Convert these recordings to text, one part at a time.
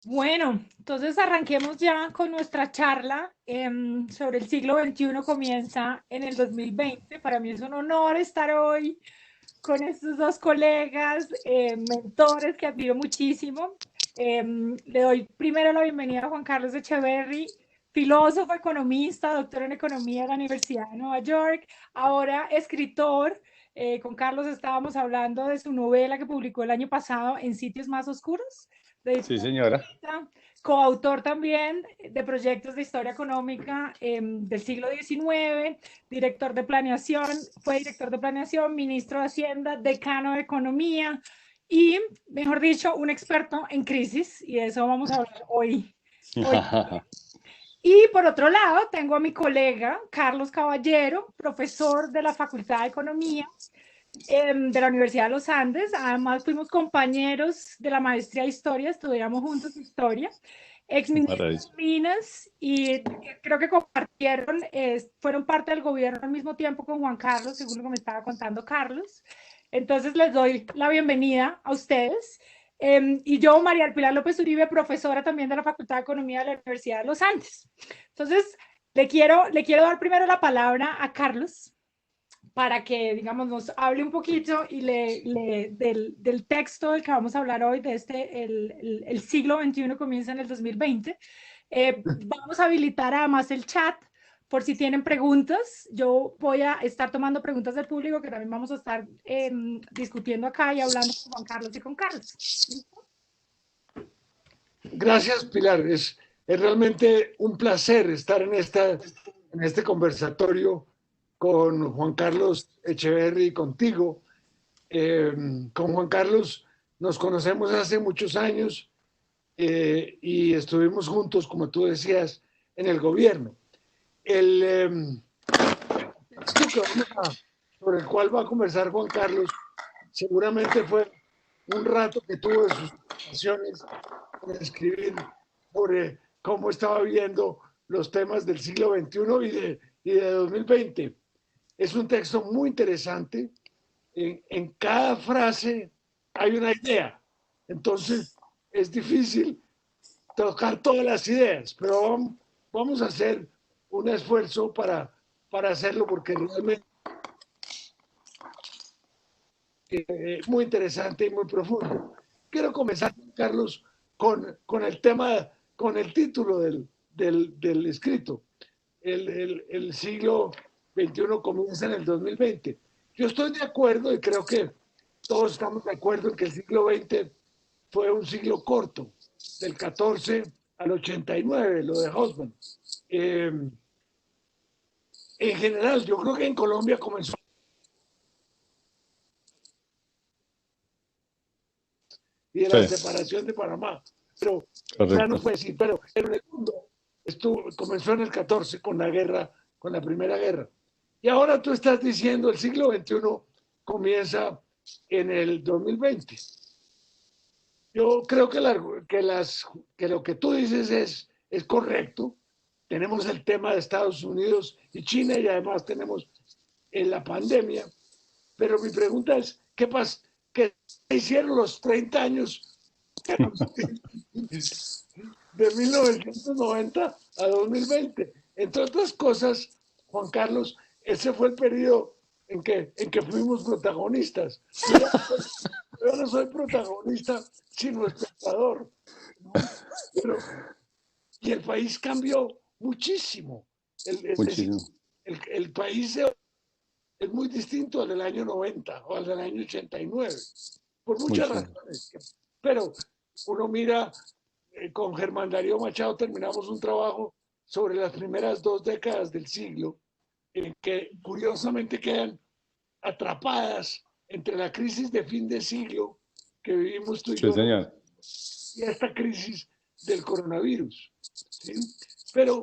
Bueno, entonces arranquemos ya con nuestra charla sobre el siglo XXI. Comienza en el 2020. Para mí es un honor estar hoy con estos dos colegas, mentores que admiro muchísimo. Le doy primero la bienvenida a Juan Carlos Echeverry, filósofo, economista, doctor en economía de la Universidad de Nueva York, ahora escritor. Con Carlos estábamos hablando de su novela que publicó el año pasado, En sitios más oscuros, de Sí, editorial señora. Planeta, coautor también de proyectos de historia económica del siglo XIX, director de planeación, fue director de planeación, ministro de Hacienda, decano de economía y, mejor dicho, un experto en crisis, y de eso vamos a hablar hoy. Y por otro lado, tengo a mi colega Carlos Caballero, profesor de la Facultad de Economía de la Universidad de los Andes. Además, fuimos compañeros de la maestría de historia, estudiamos juntos historia, ex ministro Maravilla. de Minas, y creo que compartieron, fueron parte del gobierno al mismo tiempo con Juan Carlos, según lo que me estaba contando Carlos. Entonces, les doy la bienvenida a ustedes. Y yo, María del Pilar López Uribe, profesora también de la Facultad de Economía de la Universidad de los Andes. Entonces, le quiero dar primero la palabra a Carlos para que, digamos, nos hable un poquito y del texto del que vamos a hablar hoy, de el siglo XXI comienza en el 2020. Vamos a habilitar además el chat por si tienen preguntas. Yo voy a estar tomando preguntas del público que también vamos a estar discutiendo acá y hablando con Juan Carlos y con Carlos. Gracias, Pilar. Es realmente un placer estar en este conversatorio con Juan Carlos Echeverry y contigo. Con Juan Carlos nos conocemos hace muchos años y estuvimos juntos, como tú decías, en el gobierno. El texto sobre el cual va a conversar Juan Carlos seguramente fue un rato que tuvo de sus ocasiones para escribir sobre cómo estaba viendo los temas del siglo XXI y de 2020. Es un texto muy interesante. En cada frase hay una idea. Entonces es difícil tocar todas las ideas, pero vamos a hacer un esfuerzo para hacerlo porque realmente es muy interesante y muy profundo. Quiero comenzar, Carlos, con el tema, con el título del escrito. El siglo XXI comienza en el 2020. Yo estoy de acuerdo y creo que todos estamos de acuerdo en que el siglo XX fue un siglo corto, del 14 al 89, lo de Hobsbawm. En general, yo creo que en Colombia comenzó y de la Sí, separación de Panamá, pero ya no correcto. fue así. Pero el mundo comenzó en el 14 con la guerra, con la Primera Guerra. Y ahora tú estás diciendo el siglo XXI comienza en el 2020. Yo creo que lo que tú dices es correcto. Tenemos el tema de Estados Unidos y China y además tenemos la pandemia. Pero mi pregunta es, ¿qué hicieron los 30 años de 1990 a 2020? Entre otras cosas, Juan Carlos, ese fue el periodo en que fuimos protagonistas. Yo no soy protagonista, sino espectador, ¿no? Pero, y el país cambió muchísimo. Es decir, Muchísimo. el país es muy distinto al del año 90 o al del año 89, por muchas Muchísimo. razones. Pero uno mira, con Germán Darío Machado terminamos un trabajo sobre las primeras 2 décadas del siglo, en que curiosamente quedan atrapadas entre la crisis de fin de siglo que vivimos tú y Sí, yo señor. y esta crisis del coronavirus. ¿Sí? Sí. Pero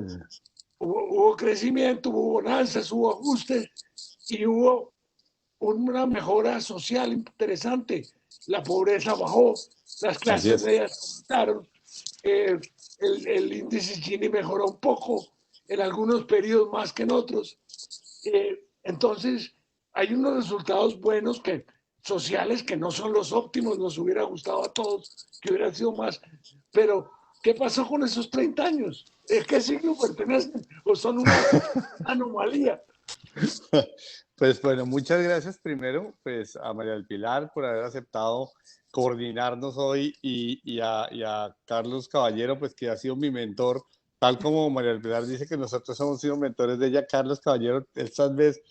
hubo crecimiento, hubo bonanzas, hubo ajustes y hubo una mejora social interesante. La pobreza bajó, las Así clases es. medias aumentaron, eh, el índice Gini mejoró un poco en algunos periodos más que en otros. Entonces, hay unos resultados buenos sociales que no son los óptimos, nos hubiera gustado a todos que hubiera sido más, pero ¿Qué pasó con esos 30 años? ¿A qué siglo pertenecen? ¿O son una anomalía? Pues bueno, muchas gracias primero pues a María del Pilar por haber aceptado coordinarnos hoy y a Carlos Caballero pues que ha sido mi mentor, tal como María del Pilar dice que nosotros hemos sido mentores de ella. Carlos Caballero es tal vez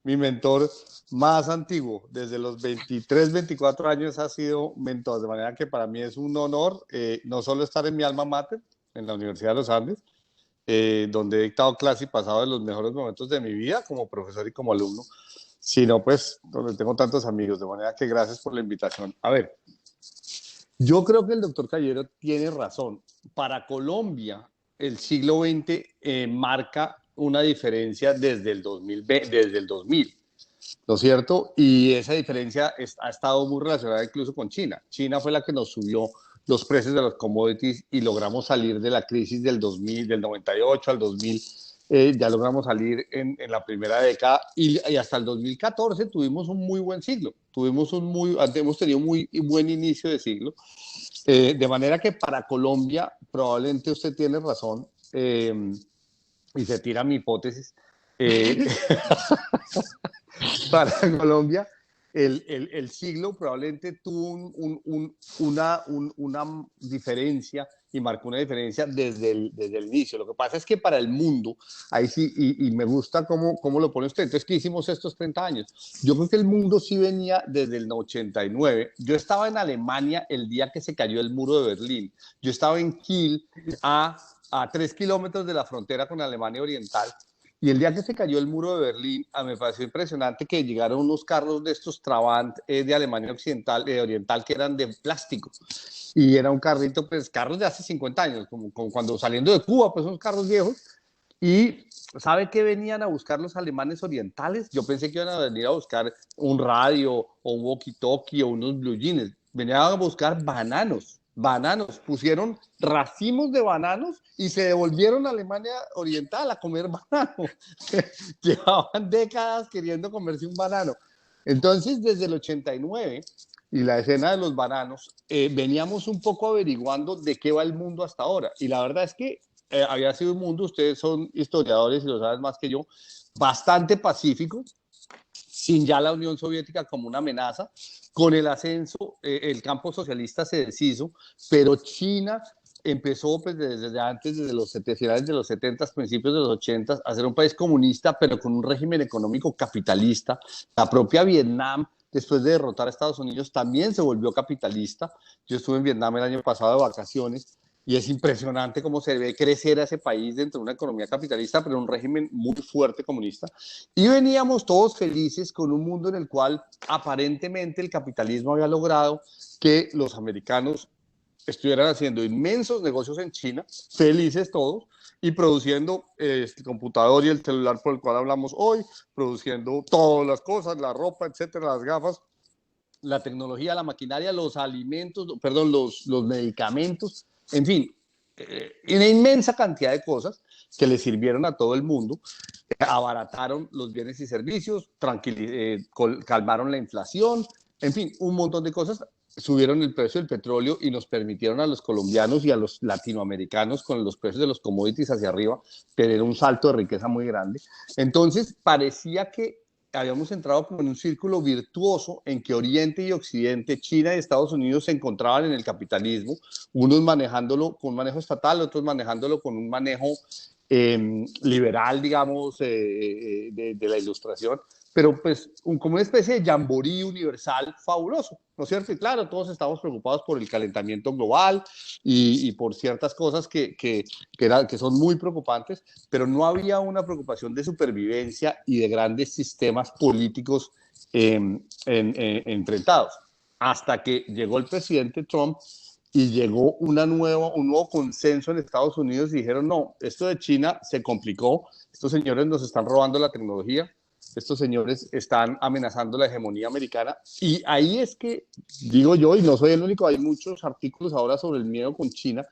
mi mentor más antiguo, desde los 23, 24 años ha sido mentor, de manera que para mí es un honor no solo estar en mi alma mater, en la Universidad de los Andes, donde he dictado clase y pasado de los mejores momentos de mi vida como profesor y como alumno, sino pues donde tengo tantos amigos, de manera que gracias por la invitación. A ver, yo creo que el doctor Cayero tiene razón. Para Colombia, el siglo XX marca una diferencia desde el 2000, ¿no es cierto? Y esa diferencia ha estado muy relacionada incluso con China. China fue la que nos subió los precios de los commodities y logramos salir de la crisis del 2000, del 98 al 2000. Ya logramos salir en la primera década y hasta el 2014 tuvimos un muy buen siglo. Hemos tenido un muy buen inicio de siglo. De manera que para Colombia, probablemente usted tiene razón, y se tira mi hipótesis. Para Colombia, el siglo probablemente tuvo una diferencia y marcó una diferencia desde el inicio. Lo que pasa es que para el mundo, ahí sí, y me gusta cómo lo pone usted. Entonces, ¿qué hicimos estos 30 años? Yo creo que el mundo sí venía desde el 89. Yo estaba en Alemania el día que se cayó el muro de Berlín. Yo estaba en Kiel, a 3 kilómetros de la frontera con Alemania Oriental. Y el día que se cayó el muro de Berlín, me pareció impresionante que llegaron unos carros de estos Trabant de Alemania Occidental, Oriental, que eran de plástico. Y era un carrito, pues carros de hace 50 años, como cuando saliendo de Cuba, pues son carros viejos. Y ¿sabe qué venían a buscar los alemanes orientales? Yo pensé que iban a venir a buscar un radio o un walkie-talkie o unos blue jeans. Venían a buscar bananos, pusieron racimos de bananos y se devolvieron a Alemania Oriental a comer banano. Llevaban décadas queriendo comerse un banano. Entonces, desde el 89 y la escena de los bananos, veníamos un poco averiguando de qué va el mundo hasta ahora. Y la verdad es que había sido un mundo, ustedes son historiadores y lo saben más que yo, bastante pacífico, sin ya la Unión Soviética como una amenaza. Con el ascenso, el campo socialista se deshizo, pero China empezó pues, desde antes, desde los finales de los 70, principios de los 80, a ser un país comunista, pero con un régimen económico capitalista. La propia Vietnam, después de derrotar a Estados Unidos, también se volvió capitalista. Yo estuve en Vietnam el año pasado de vacaciones y es impresionante cómo se ve crecer a ese país dentro de una economía capitalista, pero un régimen muy fuerte comunista. Y veníamos todos felices con un mundo en el cual aparentemente el capitalismo había logrado que los americanos estuvieran haciendo inmensos negocios en China, felices todos, y produciendo el computador y el celular por el cual hablamos hoy, produciendo todas las cosas, la ropa, etcétera, las gafas, la tecnología, la maquinaria, los alimentos, perdón, los medicamentos, en fin, una inmensa cantidad de cosas que le sirvieron a todo el mundo, abarataron los bienes y servicios, calmaron la inflación, en fin, un montón de cosas, subieron el precio del petróleo y nos permitieron a los colombianos y a los latinoamericanos con los precios de los commodities hacia arriba tener un salto de riqueza muy grande. Entonces parecía que habíamos entrado como en un círculo virtuoso en que Oriente y Occidente, China y Estados Unidos se encontraban en el capitalismo, unos manejándolo con un manejo estatal, otros manejándolo con un manejo liberal, digamos, de la ilustración, pero pues como una especie de jamboree universal fabuloso, ¿no es cierto? Y claro, todos estamos preocupados por el calentamiento global y por ciertas cosas que son muy preocupantes, pero no había una preocupación de supervivencia y de grandes sistemas políticos enfrentados. Hasta que llegó el presidente Trump y llegó un nuevo consenso en Estados Unidos y dijeron, no, esto de China se complicó, estos señores nos están robando la tecnología, estos señores están amenazando la hegemonía americana. Y ahí es que, digo yo, y no soy el único, hay muchos artículos ahora sobre el miedo con China,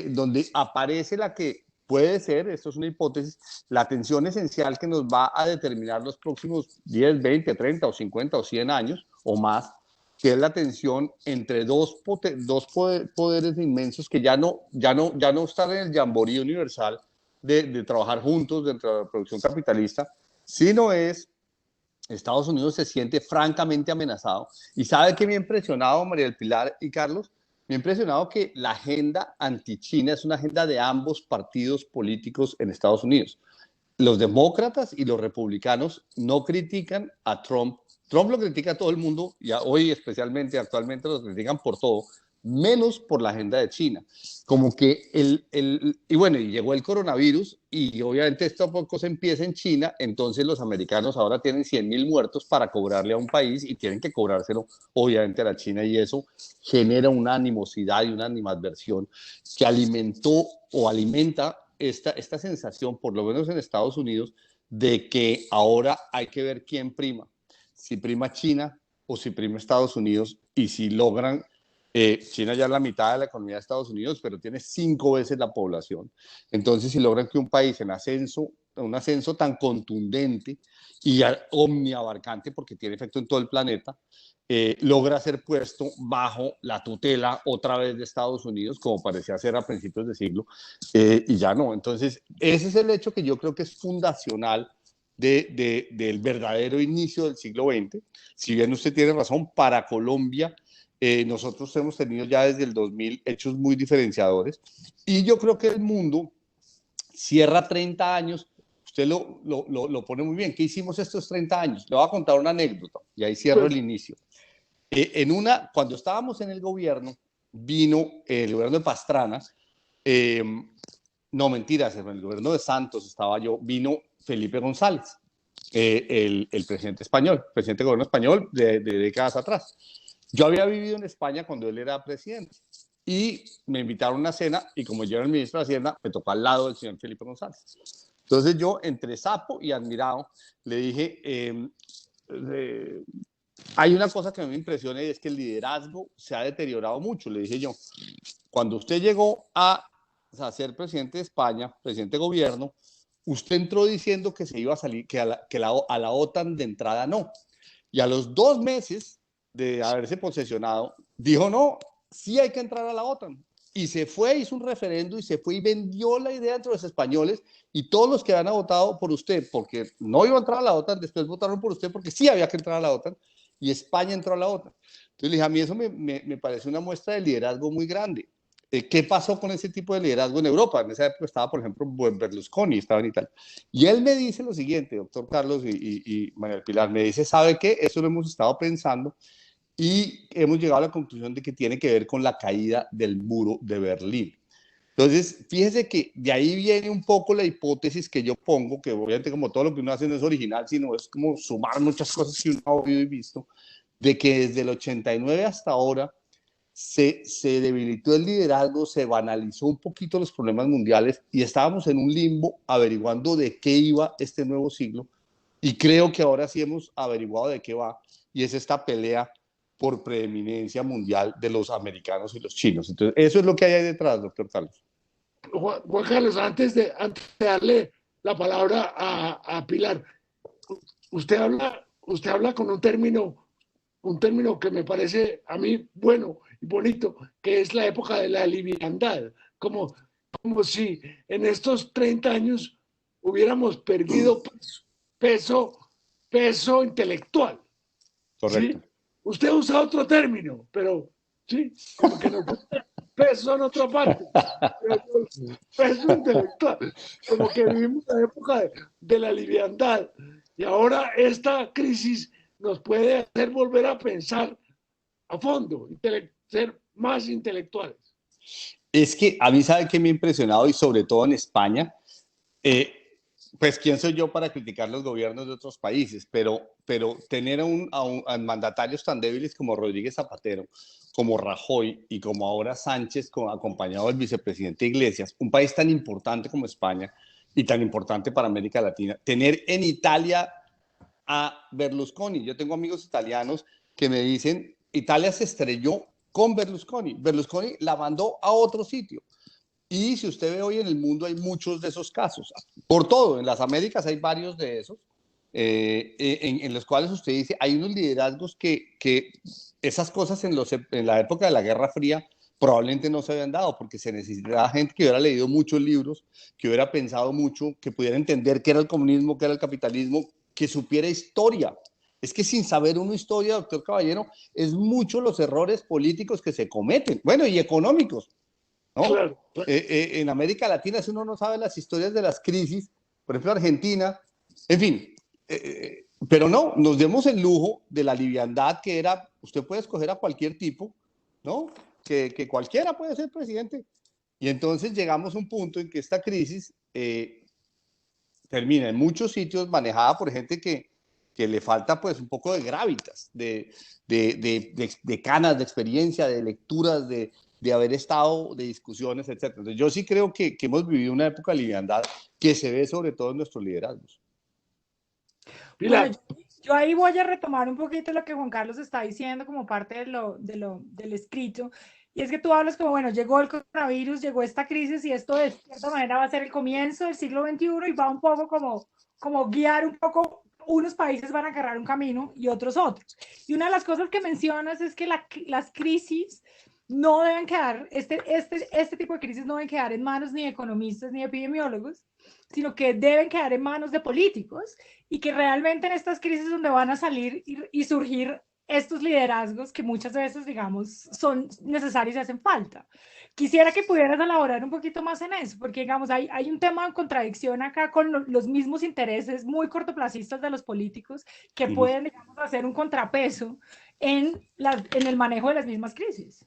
donde aparece la que puede ser, esto es una hipótesis, la tensión esencial que nos va a determinar los próximos 10, 20, 30 o 50 o 100 años o más, que es la tensión entre poderes inmensos que ya no están en el jamboree universal de trabajar juntos dentro de la producción capitalista, sino es Estados Unidos se siente francamente amenazado. Y sabe que me ha impresionado, María del Pilar y Carlos, me ha impresionado que la agenda anti-China es una agenda de ambos partidos políticos en Estados Unidos. Los demócratas y los republicanos no critican a Trump. Trump lo critica a todo el mundo, y hoy especialmente, actualmente lo critican por todo, menos por la agenda de China. Como que y bueno, y llegó el coronavirus y obviamente esta cosa empieza en China, entonces los americanos ahora tienen 100.000 muertos para cobrarle a un país y tienen que cobrárselo obviamente a la China, y eso genera una animosidad y una animadversión que alimentó o alimenta esta sensación, por lo menos en Estados Unidos, de que ahora hay que ver quién prima, si prima China o si prima Estados Unidos, y si logran China ya es la mitad de la economía de Estados Unidos, pero tiene 5 veces la población. Entonces, si logran que un país en ascenso, un ascenso tan contundente y omniabarcante, porque tiene efecto en todo el planeta, logra ser puesto bajo la tutela otra vez de Estados Unidos, como parecía ser a principios de siglo, y ya no. Entonces, ese es el hecho que yo creo que es fundacional del verdadero inicio del siglo XX. Si bien usted tiene razón, para Colombia, nosotros hemos tenido ya desde el 2000 hechos muy diferenciadores, y yo creo que el mundo cierra 30 años. Usted lo pone muy bien. ¿Qué hicimos estos 30 años? Le voy a contar una anécdota y ahí cierro el inicio. Cuando estábamos en el gobierno, vino el gobierno de Pastrana, no mentiras, en el gobierno de Santos estaba yo, vino Felipe González, el presidente español, presidente del gobierno español de décadas atrás. Yo había vivido en España cuando él era presidente y me invitaron a una cena, y como yo era el ministro de Hacienda, me tocó al lado del señor Felipe González. Entonces yo, entre sapo y admirado, le dije, hay una cosa que a mí me impresiona, y es que el liderazgo se ha deteriorado mucho. Le dije yo, cuando usted llegó a ser presidente de España, presidente de gobierno, usted entró diciendo que se iba a salir, que a la OTAN de entrada no. Y a los 2 meses de haberse posesionado, dijo no, sí hay que entrar a la OTAN. Y se fue, hizo un referendo y se fue y vendió la idea entre los españoles, y todos los que habían votado por usted porque no iba a entrar a la OTAN, después votaron por usted porque sí había que entrar a la OTAN, y España entró a la OTAN. Entonces le dije, a mí eso me parece una muestra de liderazgo muy grande. ¿Qué pasó con ese tipo de liderazgo en Europa? En esa época estaba, por ejemplo, Berlusconi, estaba en Italia. Y él me dice lo siguiente, doctor Carlos y María Pilar, me dice, ¿sabe qué? Eso lo hemos estado pensando y hemos llegado a la conclusión de que tiene que ver con la caída del muro de Berlín. Entonces, fíjese que de ahí viene un poco la hipótesis que yo pongo, que obviamente como todo lo que uno hace no es original, sino es como sumar muchas cosas que uno ha oído y visto, de que desde el 89 hasta ahora se debilitó el liderazgo, se banalizó un poquito los problemas mundiales y estábamos en un limbo averiguando de qué iba este nuevo siglo, y creo que ahora sí hemos averiguado de qué va, y es esta pelea por preeminencia mundial de los americanos y los chinos. Entonces, eso es lo que hay ahí detrás, doctor Carlos. Juan Carlos, antes de darle la palabra a Pilar, usted habla con un término que me parece a mí bueno y bonito, que es la época de la liviandad, como si en estos 30 años hubiéramos perdido peso intelectual. Correcto. ¿Sí? Usted usa otro término, pero sí, como que nos peso en otra parte, peso intelectual, como que vivimos la época de la liviandad, y ahora esta crisis nos puede hacer volver a pensar a fondo, ser más intelectuales. Es que a mí, sabe que me ha impresionado, y sobre todo en España, pues quién soy yo para criticar los gobiernos de otros países, pero tener a mandatarios tan débiles como Rodríguez Zapatero, como Rajoy y como ahora Sánchez, acompañado del vicepresidente Iglesias, un país tan importante como España y tan importante para América Latina, tener en Italia a Berlusconi. Yo tengo amigos italianos que me dicen, Italia se estrelló con Berlusconi. Berlusconi la mandó a otro sitio. Y si usted ve hoy en el mundo hay muchos de esos casos. Por todo, en las Américas hay varios de esos. en los cuales usted dice, hay unos liderazgos que esas cosas en la época de la Guerra Fría probablemente no se habían dado, porque se necesitaba gente que hubiera leído muchos libros, que hubiera pensado mucho, que pudiera entender qué era el comunismo, qué era el capitalismo, que supiera historia. Es que sin saber una historia, doctor Caballero, es mucho los errores políticos que se cometen, bueno, y económicos, ¿no? Claro, claro. En América Latina, si uno no sabe las historias de las crisis, por ejemplo, Argentina, en fin, pero no, nos demos el lujo de la liviandad que era, usted puede escoger a cualquier tipo, ¿no? Que cualquiera puede ser presidente. Y entonces llegamos a un punto en que esta crisis termina en muchos sitios manejada por gente que le falta pues un poco de gravitas, de canas, de experiencia, de lecturas, de haber estado, de discusiones, etc. Entonces yo sí creo que hemos vivido una época de liviandad que se ve sobre todo en nuestros liderazgos. Pilar, Bueno, yo ahí voy a retomar un poquito lo que Juan Carlos está diciendo como parte del escrito. Y es que tú hablas como, bueno, llegó el coronavirus, llegó esta crisis y esto de cierta manera va a ser el comienzo del siglo XXI y va un poco como guiar un poco, unos países van a agarrar un camino y otros otros. Y una de las cosas que mencionas es que las crisis no deben quedar, este tipo de crisis no deben quedar en manos ni de economistas ni de epidemiólogos, sino que deben quedar en manos de políticos y que realmente en estas crisis donde van a salir y surgir estos liderazgos que muchas veces, digamos, son necesarios y hacen falta. Quisiera que pudieras elaborar un poquito más en eso, porque, digamos, hay un tema de contradicción acá con los mismos intereses muy cortoplacistas de los políticos que pueden, digamos, hacer un contrapeso en el manejo de las mismas crisis.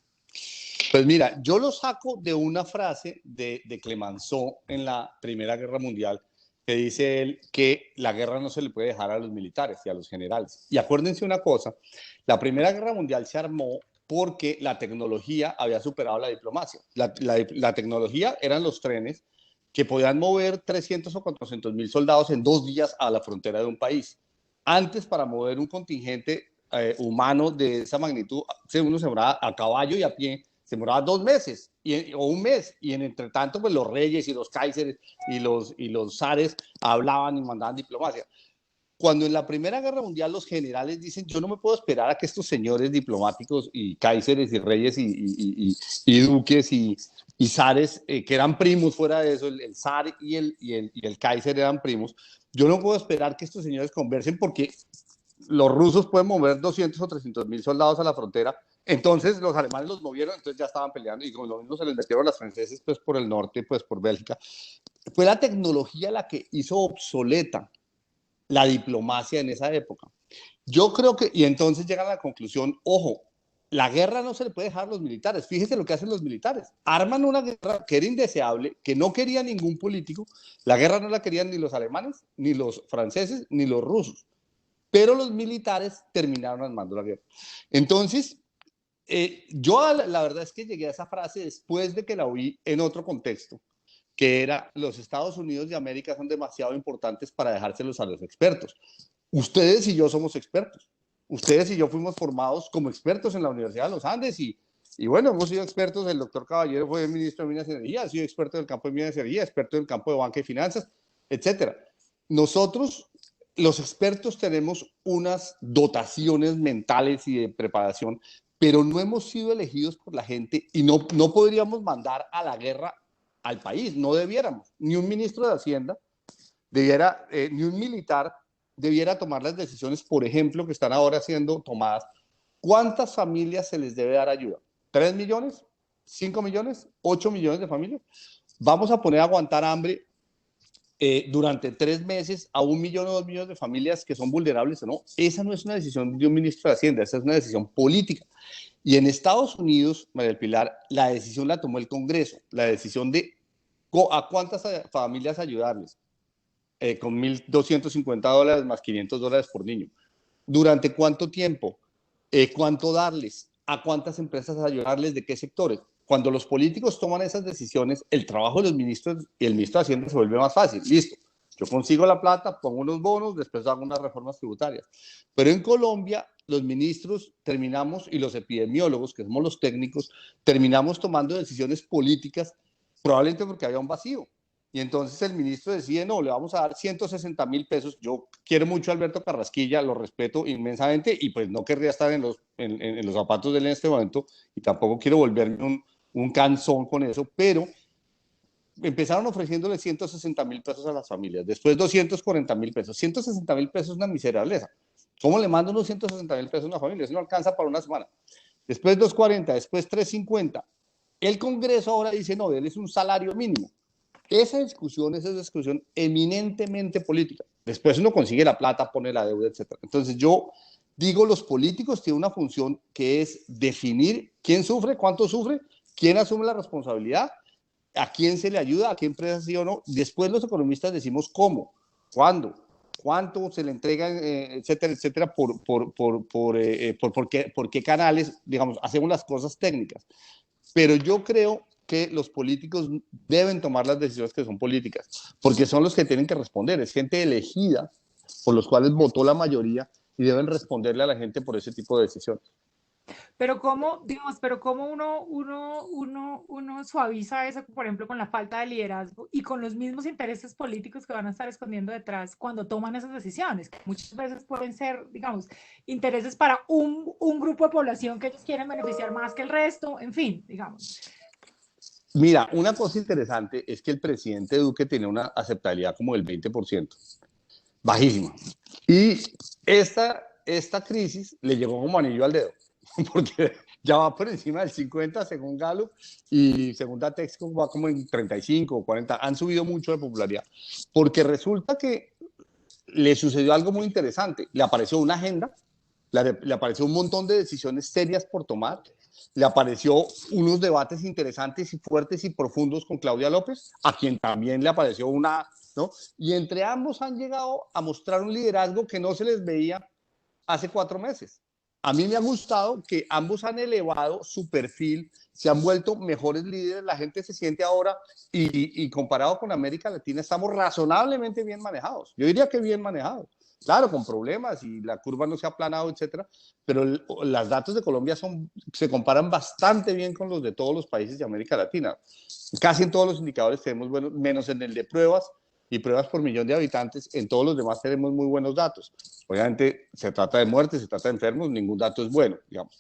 Pues mira, yo lo saco de una frase de Clemenceau en la Primera Guerra Mundial, que dice él que la guerra no se le puede dejar a los militares y a los generales. Y acuérdense una cosa, la Primera Guerra Mundial se armó porque la tecnología había superado la diplomacia. La tecnología eran los trenes que podían mover 300 o 400.000 soldados en 2 días a la frontera de un país. Antes, para mover un contingente humano de esa magnitud, uno se demoraba a caballo y a pie, se demoraba 2 meses o un mes, y en entre tanto pues los reyes y los kaiseres y los zares hablaban y mandaban diplomacia. Cuando en la Primera Guerra Mundial los generales dicen, yo no me puedo esperar a que estos señores diplomáticos y kaiseres y reyes y duques y zares, que eran primos fuera de eso, el zar y el kaiser eran primos, yo no puedo esperar que estos señores conversen porque los rusos pueden mover 200 o 300.000 soldados a la frontera. Entonces los alemanes los movieron, entonces ya estaban peleando y con lo mismo se les metieron las franceses pues por el norte, pues por Bélgica. Fue la tecnología la que hizo obsoleta la diplomacia en esa época. Yo creo que, y entonces llegan a la conclusión, ojo, la guerra no se le puede dejar a los militares. Fíjese lo que hacen los militares. Arman una guerra que era indeseable, que no quería ningún político. La guerra no la querían ni los alemanes, ni los franceses, ni los rusos. Pero los militares terminaron armando la guerra. Entonces, yo la verdad es que llegué a esa frase después de que la oí en otro contexto, que era los Estados Unidos de América son demasiado importantes para dejárselos a los expertos. Ustedes y yo somos expertos. Ustedes y yo fuimos formados como expertos en la Universidad de los Andes y bueno, hemos sido expertos. El doctor Caballero fue ministro de Minas y Energía, ha sido experto en el campo de Minas y Energía, experto en el campo de banca y finanzas, etcétera. Nosotros, los expertos, tenemos unas dotaciones mentales y de preparación, pero no hemos sido elegidos por la gente y no podríamos mandar a la guerra al país, no debiéramos. Ni un ministro de Hacienda debiera, ni un militar debiera tomar las decisiones, por ejemplo, que están ahora siendo tomadas. ¿Cuántas familias se les debe dar ayuda? ¿3 millones? ¿5 millones? ¿8 millones de familias? Vamos a poner a aguantar hambre durante 3 meses a 1 millón o 2 millones de familias que son vulnerables o no. Esa no es una decisión de un ministro de Hacienda, esa es una decisión política. Y en Estados Unidos, María del Pilar, la decisión la tomó el Congreso, la decisión de a cuántas familias ayudarles, con $1.250 más $500 por niño. ¿Durante cuánto tiempo? ¿Cuánto darles? ¿A cuántas empresas ayudarles? ¿De qué sectores? Cuando los políticos toman esas decisiones, el trabajo de los ministros y el ministro de Hacienda se vuelve más fácil. Listo, yo consigo la plata, pongo unos bonos, después hago unas reformas tributarias. Pero en Colombia, los ministros terminamos, y los epidemiólogos, que somos los técnicos, terminamos tomando decisiones políticas, probablemente porque había un vacío. Y entonces el ministro decide, no, le vamos a dar 160.000 pesos. Yo quiero mucho a Alberto Carrasquilla, lo respeto inmensamente y pues no querría estar en los zapatos de él en este momento y tampoco quiero volverme un cansón con eso, pero empezaron ofreciéndole 160.000 pesos a las familias, después 240.000 pesos. 160.000 pesos es una miserableza. ¿Cómo le mando unos 160.000 pesos a una familia? Eso no alcanza para una semana. Después 240, después 350. El Congreso ahora dice, no, él es un salario mínimo. Esa discusión es una discusión eminentemente política. Después uno consigue la plata, pone la deuda, etc. Entonces yo digo, los políticos tienen una función que es definir quién sufre, cuánto sufre, quién asume la responsabilidad, a quién se le ayuda, a qué empresa sí o no. Después los economistas decimos cómo, cuándo, cuánto se le entrega, etcétera, etcétera, por qué canales, digamos, hacemos las cosas técnicas. Pero yo creo que los políticos deben tomar las decisiones que son políticas, porque son los que tienen que responder, es gente elegida por los cuales votó la mayoría y deben responderle a la gente por ese tipo de decisiones. Pero cómo, digamos, pero cómo uno suaviza eso, por ejemplo, con la falta de liderazgo y con los mismos intereses políticos que van a estar escondiendo detrás cuando toman esas decisiones, que muchas veces pueden ser, digamos, intereses para un grupo de población que ellos quieren beneficiar más que el resto, en fin, digamos. Mira, una cosa interesante es que el presidente Duque tiene una aceptabilidad como del 20%, bajísima. Y esta crisis le llegó como anillo al dedo, porque ya va por encima del 50 según Gallup y según Datexco va como en 35 o 40. Han subido mucho de popularidad, porque resulta que le sucedió algo muy interesante. Le apareció una agenda, le apareció un montón de decisiones serias por tomar, le apareció unos debates interesantes y fuertes y profundos con Claudia López, a quien también le apareció una, ¿no? Y entre ambos han llegado a mostrar un liderazgo que no se les veía hace 4 meses. A mí me ha gustado que ambos han elevado su perfil, se han vuelto mejores líderes, la gente se siente ahora, y comparado con América Latina, estamos razonablemente bien manejados. Yo diría que bien manejados. Claro, con problemas y la curva no se ha aplanado, etcétera, pero los datos de Colombia se comparan bastante bien con los de todos los países de América Latina. Casi en todos los indicadores tenemos buenos, menos en el de pruebas y pruebas por millón de habitantes, en todos los demás tenemos muy buenos datos. Obviamente se trata de muertes, se trata de enfermos, ningún dato es bueno, digamos.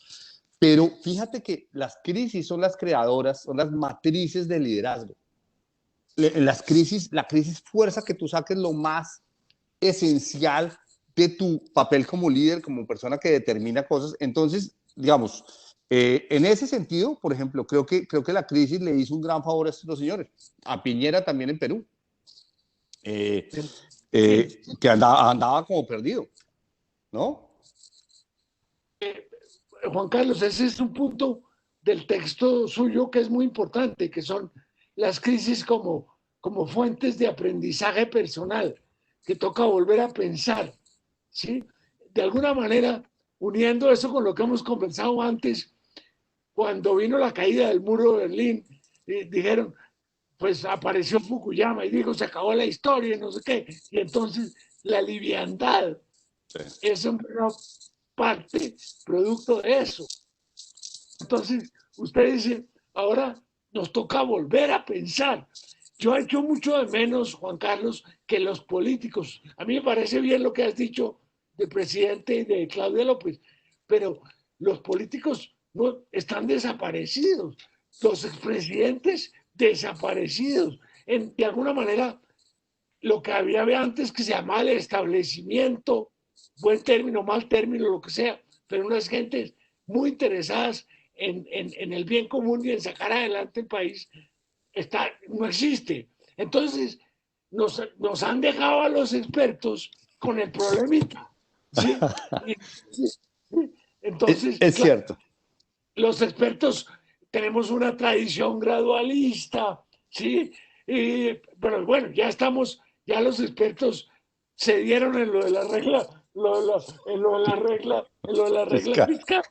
Pero fíjate que las crisis son las creadoras, son las matrices de liderazgo. En las crisis, la crisis fuerza que tú saques lo más esencial de tu papel como líder, como persona que determina cosas. Entonces, digamos, en ese sentido, por ejemplo, creo que la crisis le hizo un gran favor a estos señores. A Piñera también en Perú, que andaba como perdido, ¿no? Juan Carlos, ese es un punto del texto suyo que es muy importante, que son las crisis como fuentes de aprendizaje personal, que toca volver a pensar, ¿sí? De alguna manera, uniendo eso con lo que hemos conversado antes, cuando vino la caída del muro de Berlín, dijeron, pues apareció Fukuyama y dijo, se acabó la historia y no sé qué, y entonces la liviandad es una parte producto de eso. Entonces, usted dice, ahora nos toca volver a pensar. Yo he hecho mucho de menos, Juan Carlos, que los políticos. A mí me parece bien lo que has dicho del presidente y de Claudia López, pero los políticos no están desaparecidos. Los expresidentes desaparecidos. De alguna manera, lo que había antes que se llamaba el establecimiento, buen término, mal término, lo que sea, pero unas gentes muy interesadas en el bien común y en sacar adelante el país, no existe. Entonces, nos han dejado a los expertos con el problemita. ¿Sí? Entonces, Es claro, cierto. los expertos tenemos una tradición gradualista, ¿sí? Pero bueno, ya los expertos se dieron en lo de la regla, en lo de la regla Fiscal. fiscal.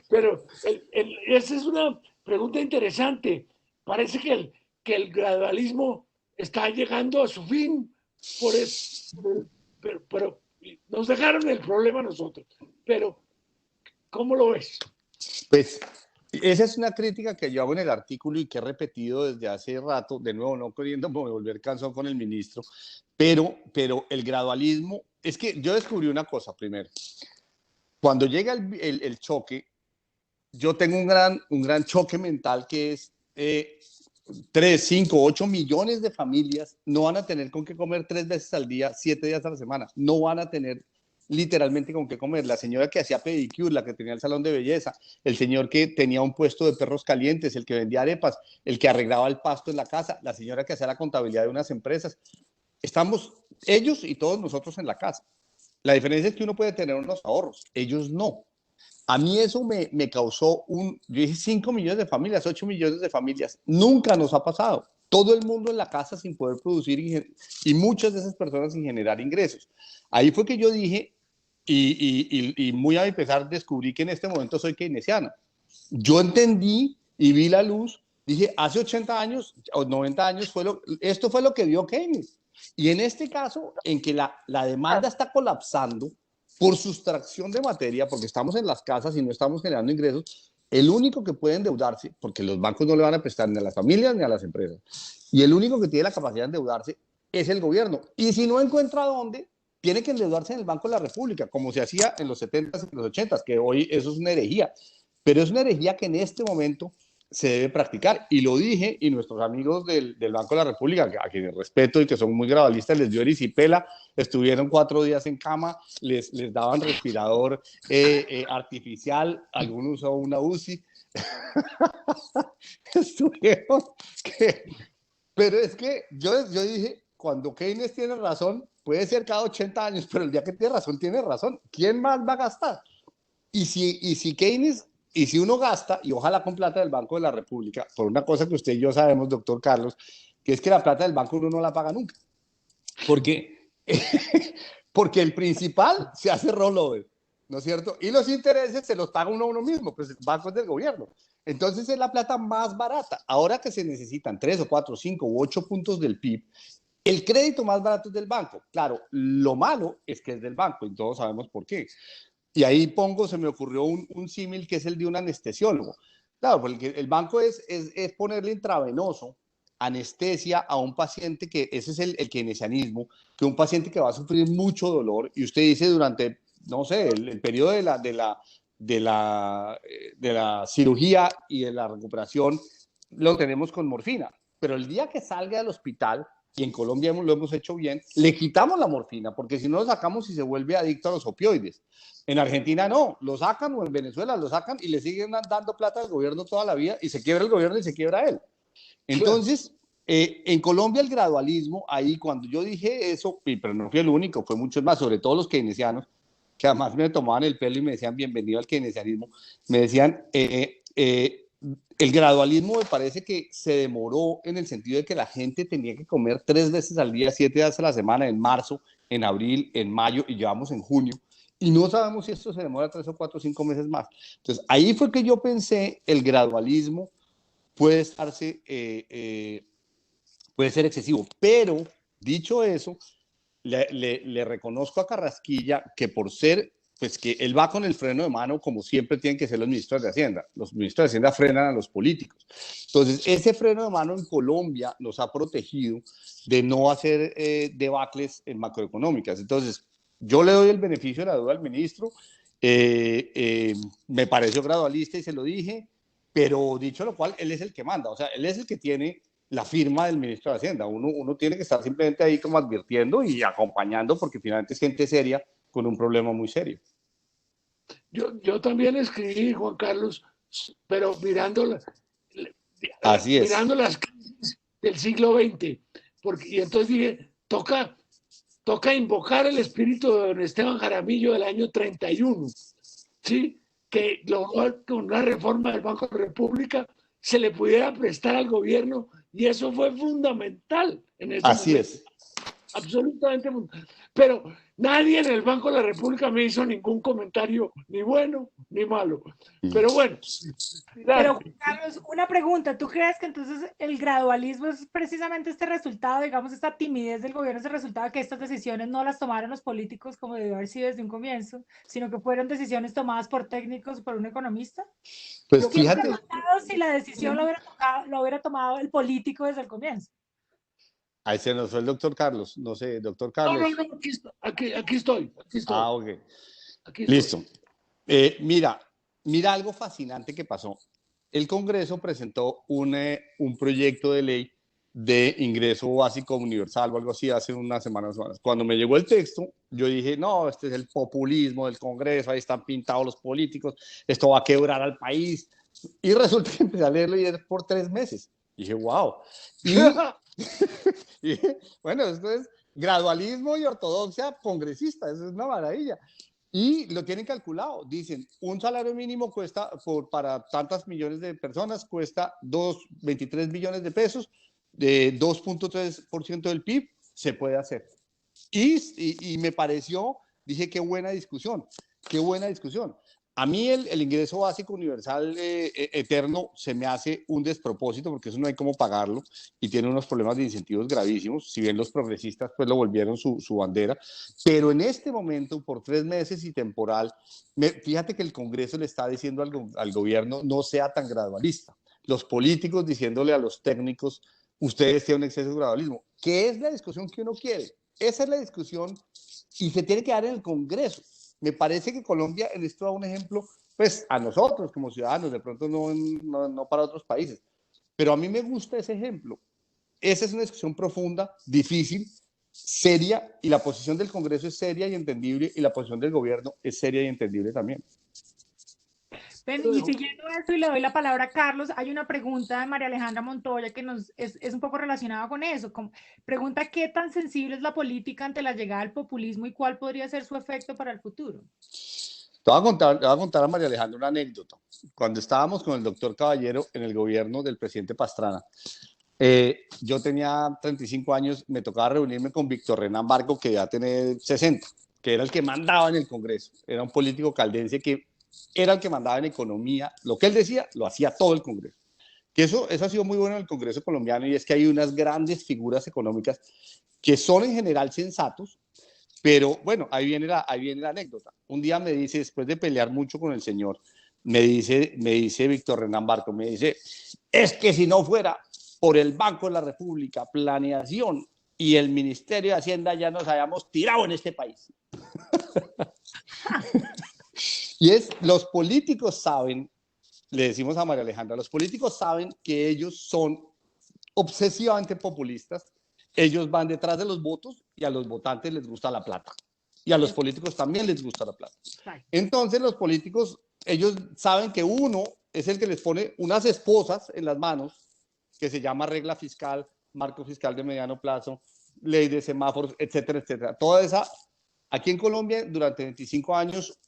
Pero esa es una pregunta interesante. Parece que el gradualismo está llegando a su fin, por eso, pero nos dejaron el problema a nosotros. Pero, ¿cómo lo ves? Pues Esa es una crítica que yo hago en el artículo y que he repetido desde hace rato, de nuevo no queriendo volver cansón con el ministro, pero el gradualismo, es que yo descubrí una cosa primero. Cuando llega el choque, yo tengo un gran choque mental que es 3, 5, 8 millones de familias no van a tener con qué comer 3 veces al día, 7 días a la semana. No van a tener literalmente con qué comer. La señora que hacía pedicure, la que tenía el salón de belleza, el señor que tenía un puesto de perros calientes, el que vendía arepas, el que arreglaba el pasto en la casa, la señora que hacía la contabilidad de unas empresas. Estamos ellos y todos nosotros en la casa. La diferencia es que uno puede tener unos ahorros, ellos no. A mí eso me causó yo dije 5 millones de familias, 8 millones de familias. Nunca nos ha pasado. Todo el mundo en la casa sin poder producir y muchas de esas personas sin generar ingresos. Ahí fue que yo dije, y muy a mi pesar descubrí que en este momento soy keynesiano. Yo entendí y vi la luz, dije, hace 80 años o 90 años esto fue lo que vio Keynes. Y en este caso, en que la demanda está colapsando, por sustracción de materia, porque estamos en las casas y no estamos generando ingresos, el único que puede endeudarse, porque los bancos no le van a prestar ni a las familias ni a las empresas, y el único que tiene la capacidad de endeudarse es el gobierno. Y si no encuentra dónde, tiene que endeudarse en el Banco de la República, como se hacía en los 70s y los 80s, que hoy eso es una herejía. Pero es una herejía que en este momento se debe practicar. Y lo dije, y nuestros amigos del Banco de la República, a quienes respeto y que son muy gradualistas, les dio erisipela, estuvieron 4 días en cama, les daban respirador artificial, algunos usaban una UCI. Estuvieron pero es que yo dije, cuando Keynes tiene razón, puede ser cada 80 años, pero el día que tiene razón. ¿Quién más va a gastar? Y si Keynes, y si uno gasta, y ojalá con plata del Banco de la República, por una cosa que usted y yo sabemos, doctor Carlos, que es que la plata del banco uno no la paga nunca. Porque, porque el principal se hace rollover, ¿no es cierto? Y los intereses se los paga uno mismo, pues el banco es del gobierno. Entonces es la plata más barata. Ahora que se necesitan 3 o 4, 5 u 8 puntos del PIB, el crédito más barato es del banco. Claro, lo malo es que es del banco y todos sabemos por qué. Y ahí se me ocurrió un símil que es el de un anestesiólogo. Claro, porque el banco es ponerle intravenoso anestesia a un paciente que, ese es el keynesianismo, que un paciente que va a sufrir mucho dolor y usted dice durante, no sé, el periodo de la cirugía y de la recuperación lo tenemos con morfina, pero el día que salga del hospital, y en Colombia lo hemos hecho bien, le quitamos la morfina, porque si no lo sacamos y se vuelve adicto a los opioides. En Argentina no, lo sacan, o en Venezuela lo sacan y le siguen dando plata al gobierno toda la vida y se quiebra el gobierno y se quiebra él. Entonces, en Colombia el gradualismo, ahí cuando yo dije eso, pero no fui el único, fue muchos más, sobre todo los keynesianos, que además me tomaban el pelo y me decían bienvenido al keynesianismo, me decían, el gradualismo me parece que se demoró en el sentido de que la gente tenía que comer 3 veces al día, 7 días a la semana, en marzo, en abril, en mayo, y llevamos en junio, y no sabemos si esto se demora 3 o 4 o 5 meses más. Entonces, ahí fue que yo pensé, el gradualismo puede ser excesivo, pero dicho eso, le reconozco a Carrasquilla que por ser, pues que él va con el freno de mano como siempre tienen que ser los ministros de Hacienda. Los ministros de Hacienda frenan a los políticos. Entonces, ese freno de mano en Colombia nos ha protegido de no hacer debacles en macroeconómicas. Entonces, yo le doy el beneficio de la duda al ministro. Me pareció gradualista y se lo dije, pero dicho lo cual, él es el que manda. O sea, él es el que tiene la firma del ministro de Hacienda. Uno tiene que estar simplemente ahí como advirtiendo y acompañando porque finalmente es gente seria con un problema muy serio. Yo también escribí, Juan Carlos, pero mirando las crisis del siglo XX, y entonces dije, toca invocar el espíritu de don Esteban Jaramillo del año 31, ¿sí? Que logró con una reforma del Banco de la República se le pudiera prestar al gobierno, y eso fue fundamental en ese Así momento. es. absolutamente mundial. Pero nadie en el Banco de la República me hizo ningún comentario, ni bueno ni malo. Pero bueno, Pero, Carlos, una pregunta, ¿tú crees que entonces el gradualismo es precisamente este resultado, digamos, esta timidez del gobierno, es el resultado de que estas decisiones no las tomaron los políticos como debió haber sido desde un comienzo, sino que fueron decisiones tomadas por técnicos, por un economista? Pues ¿Quién fíjate, hubiera mandado si la decisión lo hubiera tomado el político desde el comienzo? ahí se nos fue el doctor Carlos, no sé, doctor no, Carlos. no, aquí estoy. Ah, ok. Aquí estoy. Listo. Mira algo fascinante que pasó. El Congreso presentó un proyecto de ley de ingreso básico universal o algo así hace unas semanas. Cuando me llegó el texto, yo dije, no, este es el populismo del Congreso, ahí están pintados los políticos, esto va a quebrar al país. Y resulta que empecé a leerlo y es por 3 meses. Y dije, wow. Y bueno, esto es gradualismo y ortodoxia congresista, eso es una maravilla. Y lo tienen calculado, dicen, un salario mínimo cuesta, para tantas millones de personas, cuesta 23 billones de pesos, de 2.3% del PIB, se puede hacer. Y me pareció, dije, qué buena discusión, qué buena discusión. A mí el ingreso básico universal eterno se me hace un despropósito porque eso no hay cómo pagarlo y tiene unos problemas de incentivos gravísimos, si bien los progresistas pues lo volvieron su bandera, pero en este momento, por 3 meses y temporal, fíjate que el Congreso le está diciendo al gobierno no sea tan gradualista, los políticos diciéndole a los técnicos ustedes tienen un exceso de gradualismo, ¿qué es la discusión que uno quiere? Esa es la discusión y se tiene que dar en el Congreso. Me parece que Colombia en esto da un ejemplo, pues a nosotros como ciudadanos, de pronto no para otros países, pero a mí me gusta ese ejemplo. Esa es una discusión profunda, difícil, seria, y la posición del Congreso es seria y entendible, y la posición del gobierno es seria y entendible también. Y siguiendo eso y le doy la palabra a Carlos, hay una pregunta de María Alejandra Montoya que es un poco relacionada con eso. Pregunta, ¿qué tan sensible es la política ante la llegada del populismo y cuál podría ser su efecto para el futuro? Le voy a contar a María Alejandra una anécdota. Cuando estábamos con el doctor Caballero en el gobierno del presidente Pastrana, yo tenía 35 años, me tocaba reunirme con Víctor Renan Barco, que ya tiene 60, que era el que mandaba en el Congreso. Era un político caldense que era el que mandaba en economía. Lo que él decía, lo hacía todo el Congreso. Que eso ha sido muy bueno en el Congreso colombiano y es que hay unas grandes figuras económicas que son en general sensatos, pero bueno, ahí viene la anécdota. Un día me dice, después de pelear mucho con el señor, me dice Víctor Renan Barco, me dice, es que si no fuera por el Banco de la República, Planeación y el Ministerio de Hacienda ya nos habíamos tirado en este país. Y los políticos saben, le decimos a María Alejandra, los políticos saben que ellos son obsesivamente populistas, ellos van detrás de los votos y a los votantes les gusta la plata. Y a los políticos también les gusta la plata. Entonces los políticos, ellos saben que uno es el que les pone unas esposas en las manos, que se llama regla fiscal, marco fiscal de mediano plazo, ley de semáforos, etcétera, etcétera. Toda esa, aquí en Colombia, durante 25 años,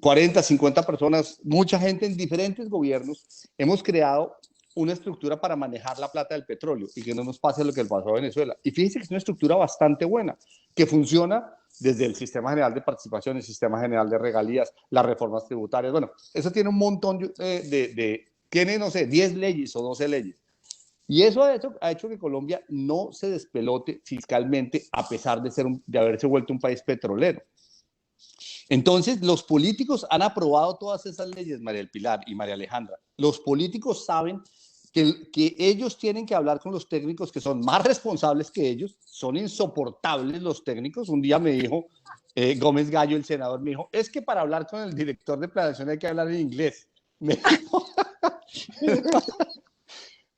40, 50 personas, mucha gente en diferentes gobiernos, hemos creado una estructura para manejar la plata del petróleo y que no nos pase lo que le pasó a Venezuela. Y fíjense que es una estructura bastante buena, que funciona desde el Sistema General de Participación, el Sistema General de Regalías, las reformas tributarias. Bueno, eso tiene un montón tiene, no sé, 10 leyes o 12 leyes. Y eso ha hecho que Colombia no se despelote fiscalmente a pesar de haberse vuelto un país petrolero. Entonces, los políticos han aprobado todas esas leyes, María del Pilar y María Alejandra. Los políticos saben que ellos tienen que hablar con los técnicos que son más responsables que ellos, son insoportables los técnicos. Un día me dijo Gómez Gallo, el senador, me dijo, es que para hablar con el director de planeación hay que hablar en inglés. Me dijo.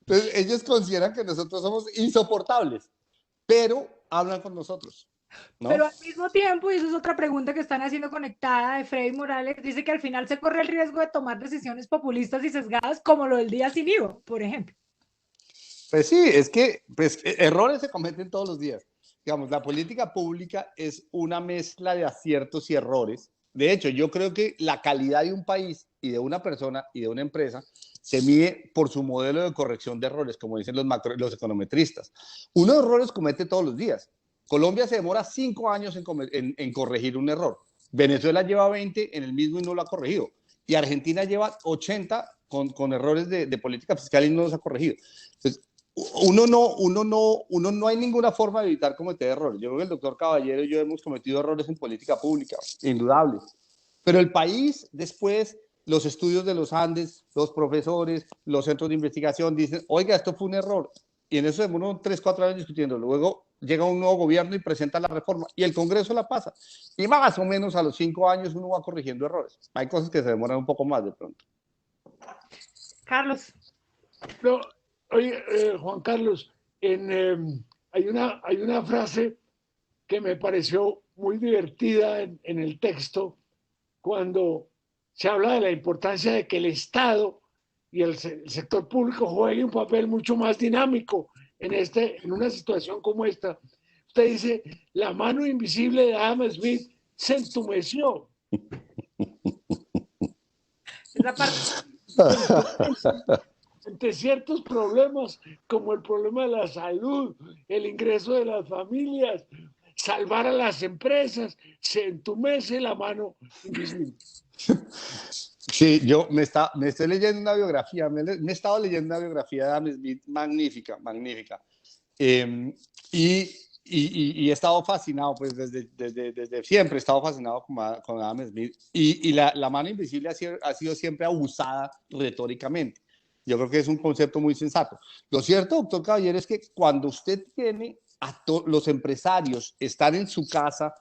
Entonces, ellos consideran que nosotros somos insoportables, pero hablan con nosotros, ¿no? Pero al mismo tiempo, y eso es otra pregunta que están haciendo conectada de Freddy Morales, dice que al final se corre el riesgo de tomar decisiones populistas y sesgadas como lo del día sin IVA, por ejemplo. Pues sí, es que errores se cometen todos los días. Digamos, la política pública es una mezcla de aciertos y errores. De hecho, yo creo que la calidad de un país y de una persona y de una empresa se mide por su modelo de corrección de errores, como dicen los econometristas. Uno de errores comete todos los días. Colombia se demora 5 años en corregir un error. Venezuela lleva 20 en el mismo y no lo ha corregido. Y Argentina lleva 80 con errores de política fiscal y no los ha corregido. Entonces, uno no hay ninguna forma de evitar cometer errores. Yo creo que el doctor Caballero y yo hemos cometido errores en política pública, indudables. Pero el país después, los estudios de los Andes, los profesores, los centros de investigación dicen, oiga, esto fue un error. Y en eso demoró 3, 4 años discutiendo. Luego llega un nuevo gobierno y presenta la reforma y el Congreso la pasa. Y más o menos a los 5 años uno va corrigiendo errores. Hay cosas que se demoran un poco más de pronto. Carlos. No, oye, Juan Carlos, hay una frase que me pareció muy divertida en el texto cuando se habla de la importancia de que el Estado y el sector público juegue un papel mucho más dinámico en una situación como esta. Usted dice, la mano invisible de Adam Smith se entumeció. Esa parte. Ante ciertos problemas, como el problema de la salud, el ingreso de las familias, salvar a las empresas, se entumece la mano invisible. Sí, yo me estoy leyendo una biografía, me he estado leyendo una biografía de Adam Smith magnífica, magnífica. Y he estado fascinado, pues desde siempre he estado fascinado con Adam Smith. Y la mano invisible ha sido siempre abusada retóricamente. Yo creo que es un concepto muy sensato. Lo cierto, doctor Caballero, es que cuando usted tiene los empresarios están en su casa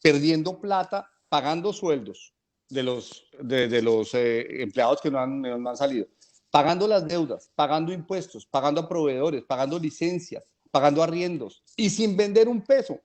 perdiendo plata, pagando sueldos de los empleados que no han salido, pagando las deudas, pagando impuestos, pagando a proveedores, pagando licencias, pagando arriendos y sin vender un peso.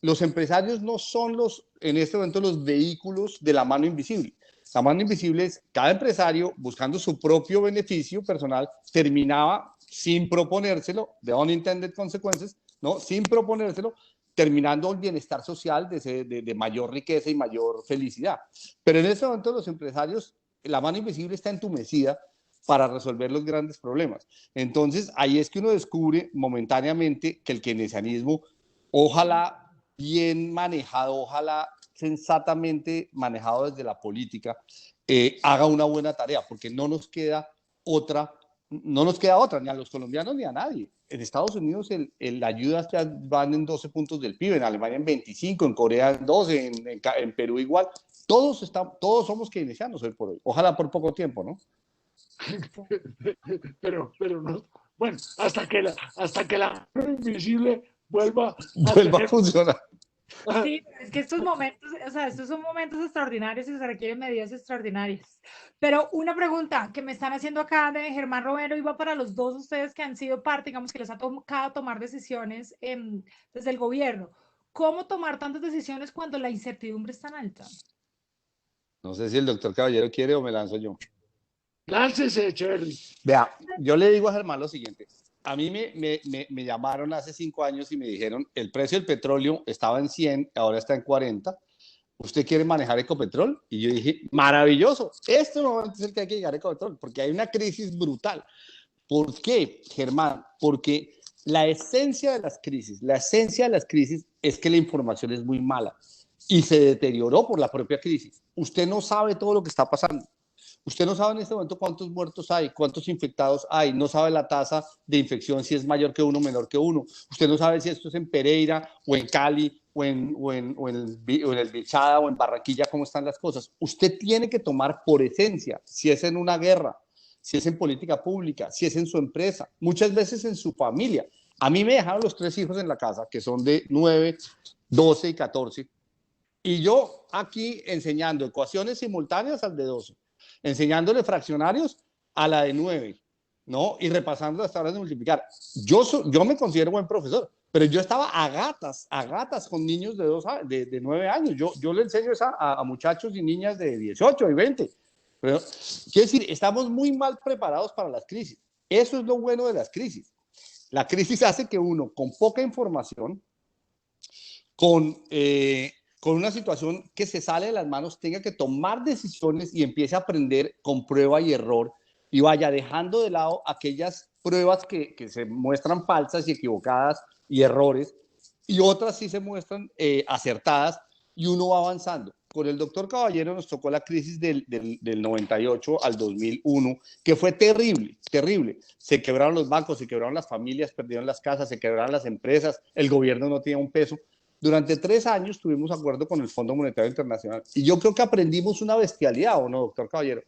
Los empresarios no son en este momento los vehículos de la mano invisible. La mano invisible es cada empresario buscando su propio beneficio personal, terminaba sin proponérselo, de unintended consequences, ¿no? Sin proponérselo, terminando el bienestar social de mayor riqueza y mayor felicidad. Pero en este momento los empresarios, la mano invisible está entumecida para resolver los grandes problemas. Entonces, ahí es que uno descubre momentáneamente que el keynesianismo, ojalá bien manejado, ojalá sensatamente manejado desde la política, haga una buena tarea, porque no nos queda otra, ni a los colombianos ni a nadie. En Estados Unidos la ayuda ya van en 12 puntos del PIB, en Alemania en 25, en Corea en 12, en Perú igual. Todos somos keynesianos hoy por hoy. Ojalá por poco tiempo, ¿no? Pero no. Bueno, hasta que la mano invisible vuelva a funcionar. Sí, es que estos momentos, o sea, estos son momentos extraordinarios y se requieren medidas extraordinarias. Pero una pregunta que me están haciendo acá de Germán Romero, iba para los dos ustedes que han sido parte, digamos que les ha tocado tomar decisiones desde el gobierno. ¿Cómo tomar tantas decisiones cuando la incertidumbre es tan alta? No sé si el doctor Caballero quiere o me lanzo yo. Láncese, Echeverry. Vea, yo le digo a Germán lo siguiente. A mí me llamaron hace 5 años y me dijeron, el precio del petróleo estaba en 100, ahora está en 40. ¿Usted quiere manejar Ecopetrol? Y yo dije, maravilloso, este momento es el que hay que llegar a Ecopetrol, porque hay una crisis brutal. ¿Por qué, Germán? Porque la esencia de las crisis es que la información es muy mala y se deterioró por la propia crisis. Usted no sabe todo lo que está pasando. Usted no sabe en este momento cuántos muertos hay, cuántos infectados hay, no sabe la tasa de infección, si es mayor que uno, menor que uno. Usted no sabe si esto es en Pereira o en Cali o en el Bichada o en Barranquilla, cómo están las cosas. Usted tiene que tomar por esencia, si es en una guerra, si es en política pública, si es en su empresa, muchas veces en su familia. A mí me dejaron los 3 hijos en la casa, que son de 9, 12 y 14, y yo aquí enseñando ecuaciones simultáneas al de 12. Enseñándole fraccionarios a la de 9, ¿no? Y repasando las tablas de multiplicar. Yo me considero buen profesor, pero yo estaba a gatas con niños de 9 años. Yo le enseño a muchachos y niñas de 18 y 20. Pero, quiero decir, estamos muy mal preparados para las crisis. Eso es lo bueno de las crisis. La crisis hace que uno, con poca información, con una situación que se sale de las manos, tenga que tomar decisiones y empiece a aprender con prueba y error y vaya dejando de lado aquellas pruebas que se muestran falsas y equivocadas y errores y otras sí se muestran acertadas y uno va avanzando. Con el doctor Caballero nos tocó la crisis del 98 al 2001, que fue terrible, terrible. Se quebraron los bancos, se quebraron las familias, perdieron las casas, se quebraron las empresas, el gobierno no tenía un peso. Durante 3 años tuvimos acuerdo con el Fondo Monetario Internacional y yo creo que aprendimos una bestialidad, ¿o no, doctor Caballero?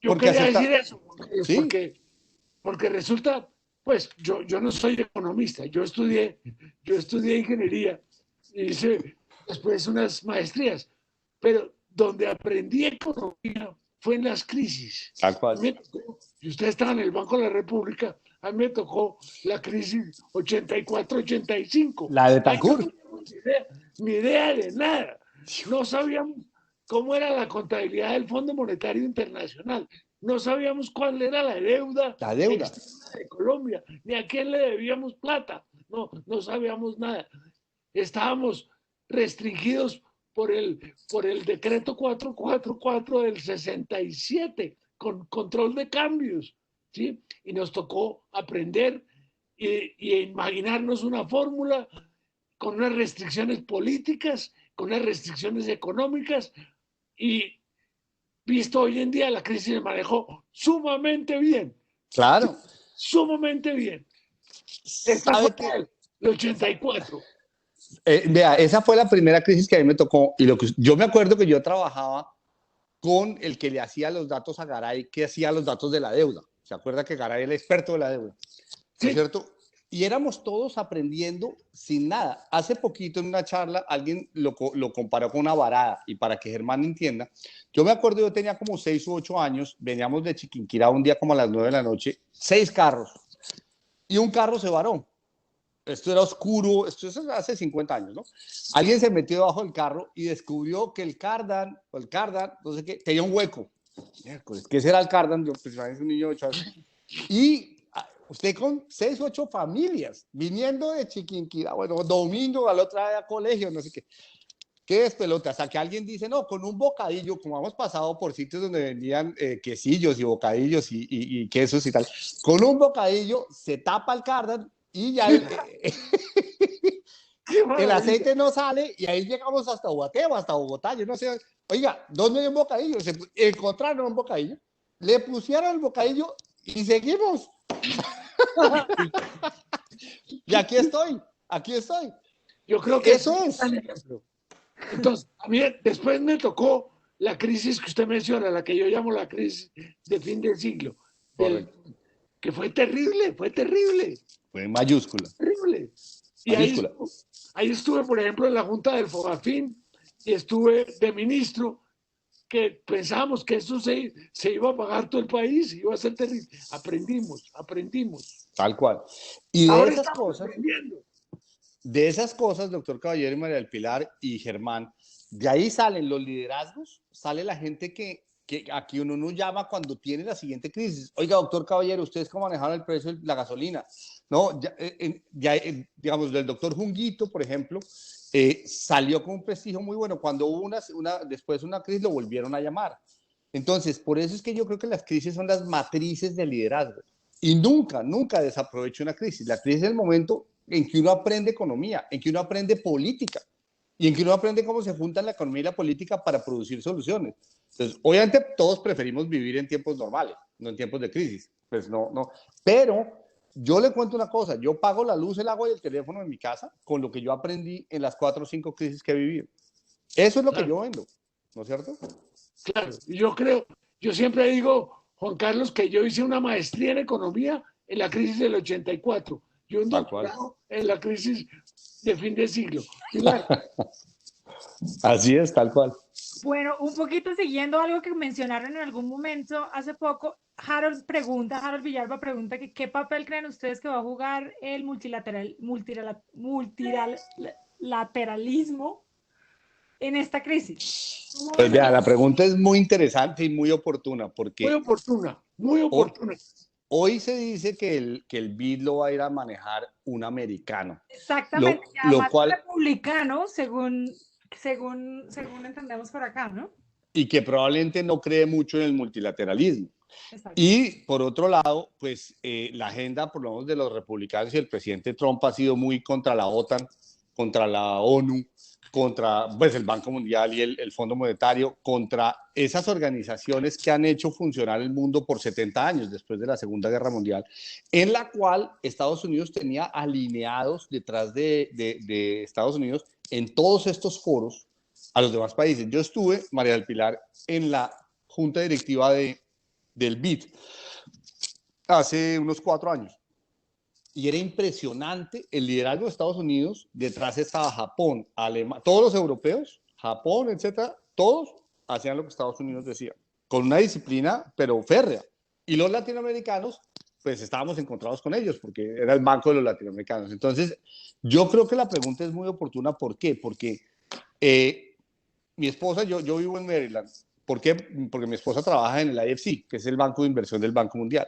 Yo quería decir eso, ¿sí? porque resulta, pues yo no soy economista, yo estudié ingeniería y hice después unas maestrías, pero donde aprendí economía fue en las crisis. Tal cual. Y usted estaba en el Banco de la República, a mí me tocó la crisis 84-85. La de Betancourt. No ni idea de nada. No sabíamos cómo era la contabilidad del Fondo Monetario Internacional. No sabíamos cuál era la deuda de Colombia, ni a quién le debíamos plata. No sabíamos nada. Estábamos restringidos por el decreto 444 del 67, con control de cambios, ¿sí? Y nos tocó aprender y imaginarnos una fórmula con unas restricciones políticas, con unas restricciones económicas, y visto hoy en día, la crisis se manejó sumamente bien. Claro. Sumamente bien. Esta fue el 84. Vea, esa fue la primera crisis que a mí me tocó, y yo me acuerdo que yo trabajaba con el que le hacía los datos a Garay, que hacía los datos de la deuda. ¿Se acuerda que Garay era el experto de la deuda? ¿Sí? ¿Es cierto? Y éramos todos aprendiendo sin nada. Hace poquito en una charla alguien lo comparó con una varada, y para que Germán entienda, yo me acuerdo, yo tenía como 6 u 8 años, veníamos de Chiquinquirá un día como a las 9 de la noche, 6 carros, y un carro se varó. Esto era oscuro, esto es hace 50 años, ¿no? Alguien se metió debajo del carro y descubrió que el cardan, no sé qué, tenía un hueco. ¿Qué será el cardan? Yo, pues, es un niño de 8 años. Y usted con 6 u 8 familias, viniendo de Chiquinquirá, bueno, domingo, al otro día a colegio, no sé qué. ¿Qué es pelota? Hasta que alguien dice, no, con un bocadillo, como hemos pasado por sitios donde vendían quesillos y bocadillos y quesos y tal, con un bocadillo se tapa el cardan y ya el aceite no sale, y ahí llegamos hasta Guateo, hasta Bogotá, yo no sé, oiga, ¿dónde hay un bocadillo? Encontraron un bocadillo, le pusieron el bocadillo y seguimos. Y aquí estoy. Yo creo que eso es. Entonces, a mí después me tocó la crisis que usted menciona, la que yo llamo la crisis de fin de siglo, que fue terrible. Fue en mayúscula. Terrible. Y ahí estuve, por ejemplo, en la Junta del Fogafín, y estuve de ministro, que pensábamos que eso se iba a pagar todo el país, iba a ser terrible. Aprendimos. Tal cual. Y ahora estamos cosas, aprendiendo. De esas cosas, doctor Caballero y María del Pilar y Germán, de ahí salen los liderazgos, sale la gente que aquí uno no llama cuando tiene la siguiente crisis. Oiga, doctor Caballero, ¿ustedes cómo manejaron el precio de la gasolina? No, digamos, del doctor Junguito, por ejemplo, salió con un prestigio muy bueno. Cuando hubo después una crisis, lo volvieron a llamar. Entonces, por eso es que yo creo que las crisis son las matrices del liderazgo. Y nunca desaprovecho una crisis. La crisis es el momento en que uno aprende economía, en que uno aprende política, y en que uno aprende cómo se juntan la economía y la política para producir soluciones. Entonces, obviamente todos preferimos vivir en tiempos normales, no en tiempos de crisis. Pues no. Pero yo le cuento una cosa, yo pago la luz, el agua y el teléfono en mi casa con lo que yo aprendí en las 4 o 5 crisis que he vivido. Eso es lo que yo vendo, ¿no es cierto? Claro, yo siempre digo, Juan Carlos, que yo hice una maestría en economía en la crisis del 84. Yo un doctorado en la crisis de fin de siglo. Así es, tal cual. Bueno, un poquito siguiendo algo que mencionaron en algún momento hace poco, Harold Villalba pregunta que qué papel creen ustedes que va a jugar el multilateralismo en esta crisis. Pues vea, la pregunta es muy interesante y muy oportuna, porque muy oportuna. Hoy se dice que el BID lo va a ir a manejar un americano. Exactamente, lo cual republicano, según entendemos por acá, ¿no? Y que probablemente no cree mucho en el multilateralismo. Exacto. Y por otro lado, pues la agenda, por lo menos de los republicanos y el presidente Trump ha sido muy contra la OTAN, contra la ONU, contra pues, el Banco Mundial y el Fondo Monetario, contra esas organizaciones que han hecho funcionar el mundo por 70 años después de la Segunda Guerra Mundial, en la cual Estados Unidos tenía alineados detrás de Estados Unidos en todos estos foros a los demás países. Yo estuve, María del Pilar, en la junta directiva del BID hace unos 4 años. Y era impresionante el liderazgo de Estados Unidos. Detrás estaba Japón, Alemania, todos los europeos, Japón, etcétera, todos hacían lo que Estados Unidos decía, con una disciplina, pero férrea. Y los latinoamericanos, pues estábamos encontrados con ellos, porque era el banco de los latinoamericanos. Entonces, yo creo que la pregunta es muy oportuna. ¿Por qué? Porque mi esposa, yo vivo en Maryland. ¿Por qué? Porque mi esposa trabaja en el IFC, que es el banco de inversión del Banco Mundial.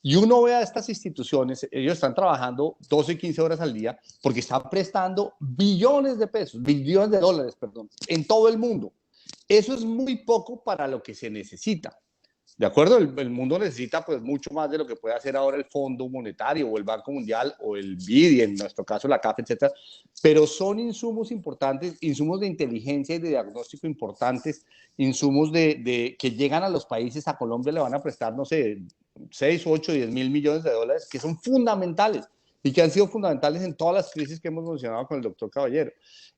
Y uno ve a estas instituciones, ellos están trabajando 12 y 15 horas al día porque están prestando billones de pesos, billones de dólares, perdón, en todo el mundo. Eso es muy poco para lo que se necesita. ¿De acuerdo? El mundo necesita pues mucho más de lo que puede hacer ahora el Fondo Monetario o el Banco Mundial o el BID, y en nuestro caso la CAF, etcétera. Pero son insumos importantes, insumos de inteligencia y de diagnóstico importantes, insumos que llegan a los países. A Colombia le van a prestar, no sé, 6, 8, 10 mil millones de dólares, que son fundamentales y que han sido fundamentales en todas las crisis que hemos mencionado con el doctor Caballero.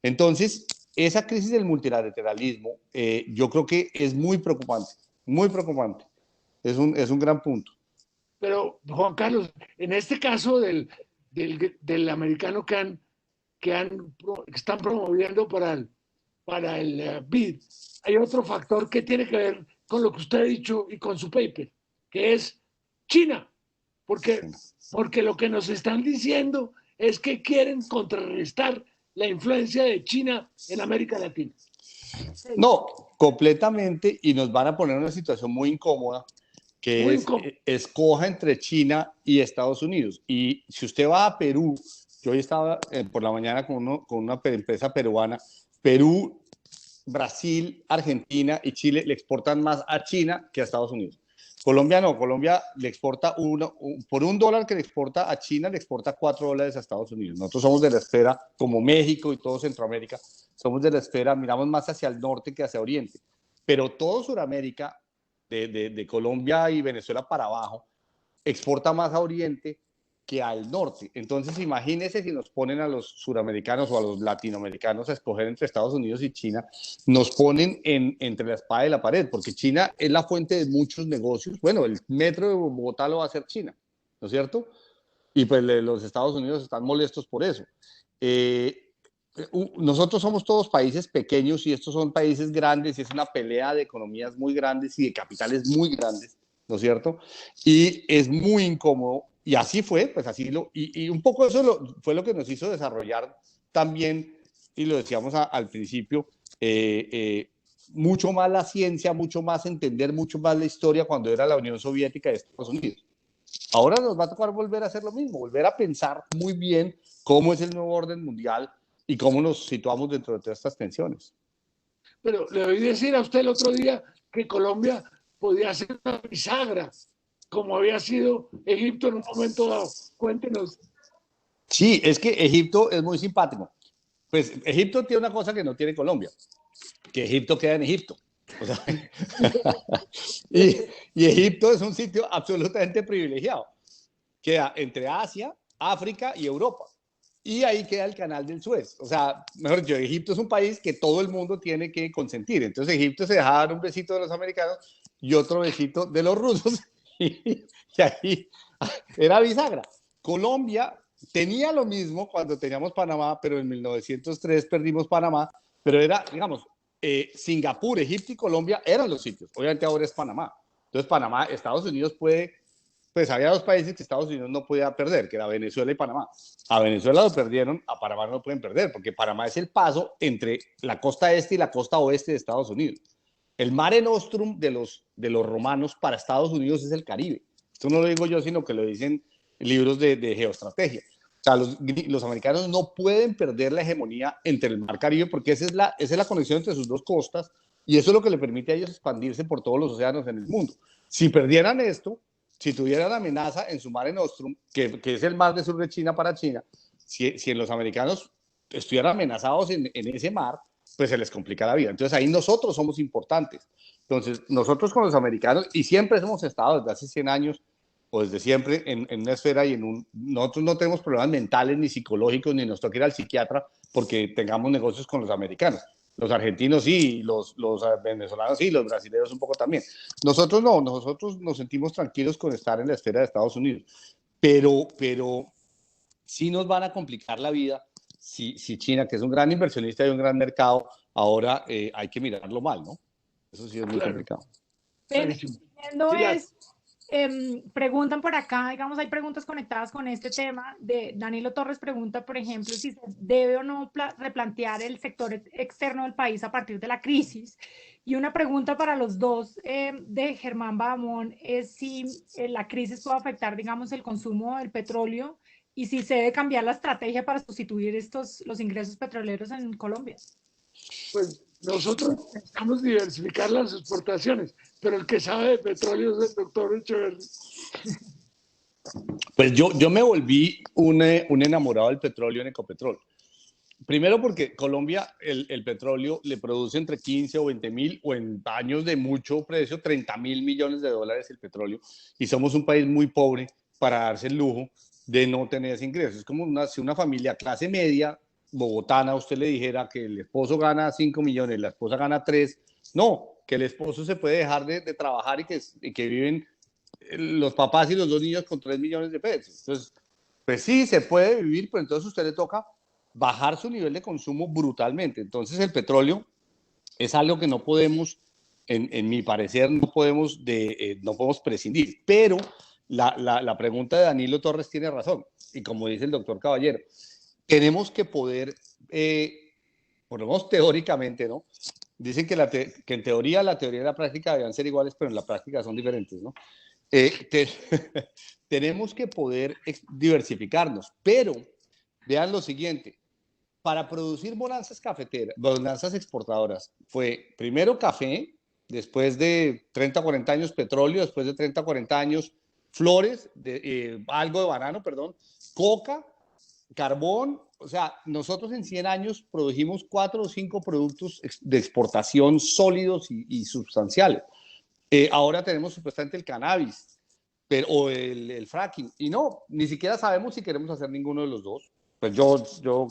Entonces, esa crisis del multilateralismo, yo creo que es muy preocupante. Muy preocupante. Es un gran punto. Pero, Juan Carlos, en este caso del americano que están promoviendo para el BID, hay otro factor que tiene que ver con lo que usted ha dicho y con su paper, que es China. Porque lo que nos están diciendo es que quieren contrarrestar la influencia de China en América Latina. No, completamente, y nos van a poner en una situación muy incómoda, que es escoja entre China y Estados Unidos. Y si usted va a Perú, yo hoy estaba por la mañana con una empresa peruana. Perú, Brasil, Argentina y Chile le exportan más a China que a Estados Unidos. Colombia no, Colombia le exporta por $1 que le exporta a China, le exporta $4 a Estados Unidos. Nosotros somos de la esfera, como México y todo Centroamérica, somos de la esfera, miramos más hacia el norte que hacia oriente. Pero todo Sudamérica, de Colombia y Venezuela para abajo, exporta más a oriente que al norte. Entonces, imagínense si nos ponen a los suramericanos o a los latinoamericanos a escoger entre Estados Unidos y China, nos ponen entre la espada y la pared, porque China es la fuente de muchos negocios. Bueno, el metro de Bogotá lo va a hacer China, ¿no es cierto? Y pues los Estados Unidos están molestos por eso. Nosotros somos todos países pequeños y estos son países grandes y es una pelea de economías muy grandes y de capitales muy grandes, ¿no es cierto? Y es muy incómodo. Y así fue, pues así y un poco eso fue lo que nos hizo desarrollar también, y lo decíamos al principio, mucho más la ciencia, mucho más entender, mucho más la historia cuando era la Unión Soviética de Estados Unidos. Ahora nos va a tocar volver a hacer lo mismo, volver a pensar muy bien cómo es el nuevo orden mundial y cómo nos situamos dentro de todas estas tensiones. Pero le oí decir a usted el otro día que Colombia podía ser una bisagra, como había sido Egipto en un momento dado. Cuéntenos. Sí, es que Egipto es muy simpático. Pues Egipto tiene una cosa que no tiene Colombia, que Egipto queda en Egipto. O sea, y Egipto es un sitio absolutamente privilegiado. Queda entre Asia, África y Europa. Y ahí queda el canal del Suez. O sea, mejor dicho, Egipto es un país que todo el mundo tiene que consentir. Entonces Egipto se deja dar un besito de los americanos y otro besito de los rusos. Y ahí era bisagra. Colombia tenía lo mismo cuando teníamos Panamá, pero en 1903 perdimos Panamá. Pero era, digamos, Singapur, Egipto y Colombia eran los sitios. Obviamente ahora es Panamá. Entonces Panamá, Estados Unidos puede... Pues había 2 países que Estados Unidos no podía perder, que era Venezuela y Panamá. A Venezuela lo perdieron, a Panamá no lo pueden perder, porque Panamá es el paso entre la costa este y la costa oeste de Estados Unidos. El Mare Nostrum de los romanos para Estados Unidos es el Caribe. Esto no lo digo yo, sino que lo dicen libros de geoestrategia. O sea, los americanos no pueden perder la hegemonía entre el Mar Caribe, porque esa es la conexión entre sus 2 costas, y eso es lo que le permite a ellos expandirse por todos los océanos en el mundo. Si perdieran esto, si tuvieran amenaza en su Mare Nostrum, que es el mar de sur de China para China, si los americanos estuvieran amenazados en ese mar, pues se les complica la vida. Entonces ahí nosotros somos importantes. Entonces nosotros con los americanos, y siempre hemos estado desde hace 100 años, o desde siempre, en una esfera y nosotros no tenemos problemas mentales ni psicológicos, ni nos toca ir al psiquiatra porque tengamos negocios con los americanos. Los argentinos sí, los venezolanos sí, los brasileños un poco también. Nosotros no, nosotros nos sentimos tranquilos con estar en la esfera de Estados Unidos, pero sí nos van a complicar la vida si China, que es un gran inversionista y un gran mercado, ahora hay que mirarlo mal, ¿no? Eso sí es muy complicado. Preguntan por acá, digamos, hay preguntas conectadas con este tema. Danilo Torres pregunta, por ejemplo, si se debe o no replantear el sector externo del país a partir de la crisis. Y una pregunta para los dos de Germán Bahamón es si la crisis puede afectar, digamos, el consumo del petróleo y si se debe cambiar la estrategia para sustituir los ingresos petroleros en Colombia. Pues nosotros necesitamos diversificar las exportaciones, pero el que sabe de petróleo es el doctor Echeverry. Pues yo me volví un enamorado del petróleo en Ecopetrol. Primero porque Colombia el petróleo le produce entre 15 o 20 mil, o en años de mucho precio, 30 mil millones de dólares el petróleo, y somos un país muy pobre para darse el lujo de no tener ese ingreso. Es como si una familia clase media bogotana usted le dijera que el esposo gana 5 millones, la esposa gana 3, no, que el esposo se puede dejar de trabajar y que viven los papás y los dos niños con 3 millones de pesos. Entonces, pues sí, se puede vivir, pero entonces a usted le toca bajar su nivel de consumo brutalmente. Entonces el petróleo es algo que no podemos, en mi parecer, no podemos prescindir. Pero la pregunta de Danilo Torres tiene razón. Y como dice el doctor Caballero, tenemos que poder, por lo menos teóricamente, ¿no? Dicen que en teoría la teoría y la práctica deben ser iguales, pero en la práctica son diferentes, ¿no? Tenemos que poder diversificarnos, pero vean lo siguiente: para producir bonanzas cafeteras, bonanzas exportadoras, fue primero café, después de 30 o 40 años petróleo, después de 30 o 40 años flores, algo de banano, perdón, coca, carbón. O sea, nosotros en 100 años produjimos 4 o 5 productos de exportación sólidos y sustanciales. Ahora tenemos supuestamente el cannabis o el fracking, y no, ni siquiera sabemos si queremos hacer ninguno de los dos. Pues yo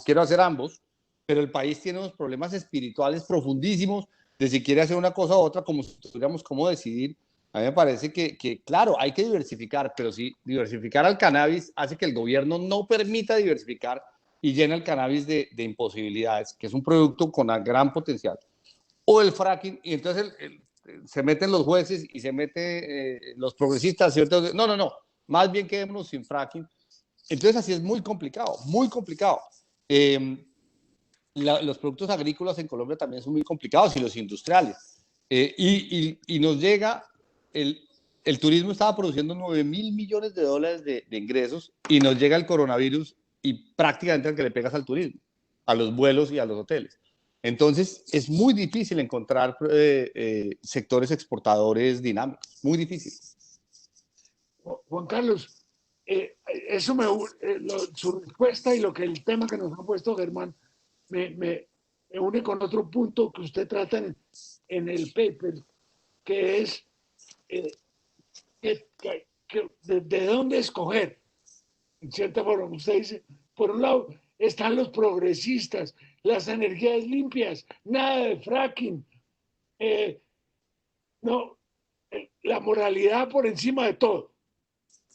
quiero hacer ambos, pero el país tiene unos problemas espirituales profundísimos de si quiere hacer una cosa u otra, como si tuviéramos cómo decidir. A mí me parece que, claro, hay que diversificar, pero si diversificar al cannabis hace que el gobierno no permita diversificar y llena el cannabis de imposibilidades, que es un producto con gran potencial. O el fracking, y entonces se meten los jueces y se meten los progresistas, ¿cierto? No, más bien quedémonos sin fracking. Entonces así es muy complicado, muy complicado. Los productos agrícolas en Colombia también son muy complicados, y los industriales. Y nos llega, el turismo estaba produciendo 9.000 millones de dólares de ingresos, y nos llega el coronavirus y prácticamente al que le pegas al turismo, a los vuelos y a los hoteles. Entonces es muy difícil encontrar sectores exportadores dinámicos, muy difícil. Juan Carlos, su respuesta y el tema que nos ha puesto Germán me une con otro punto que usted trata en el paper, que es de dónde escoger. En cierta forma, usted dice, por un lado están los progresistas, las energías limpias, nada de fracking, la moralidad por encima de todo.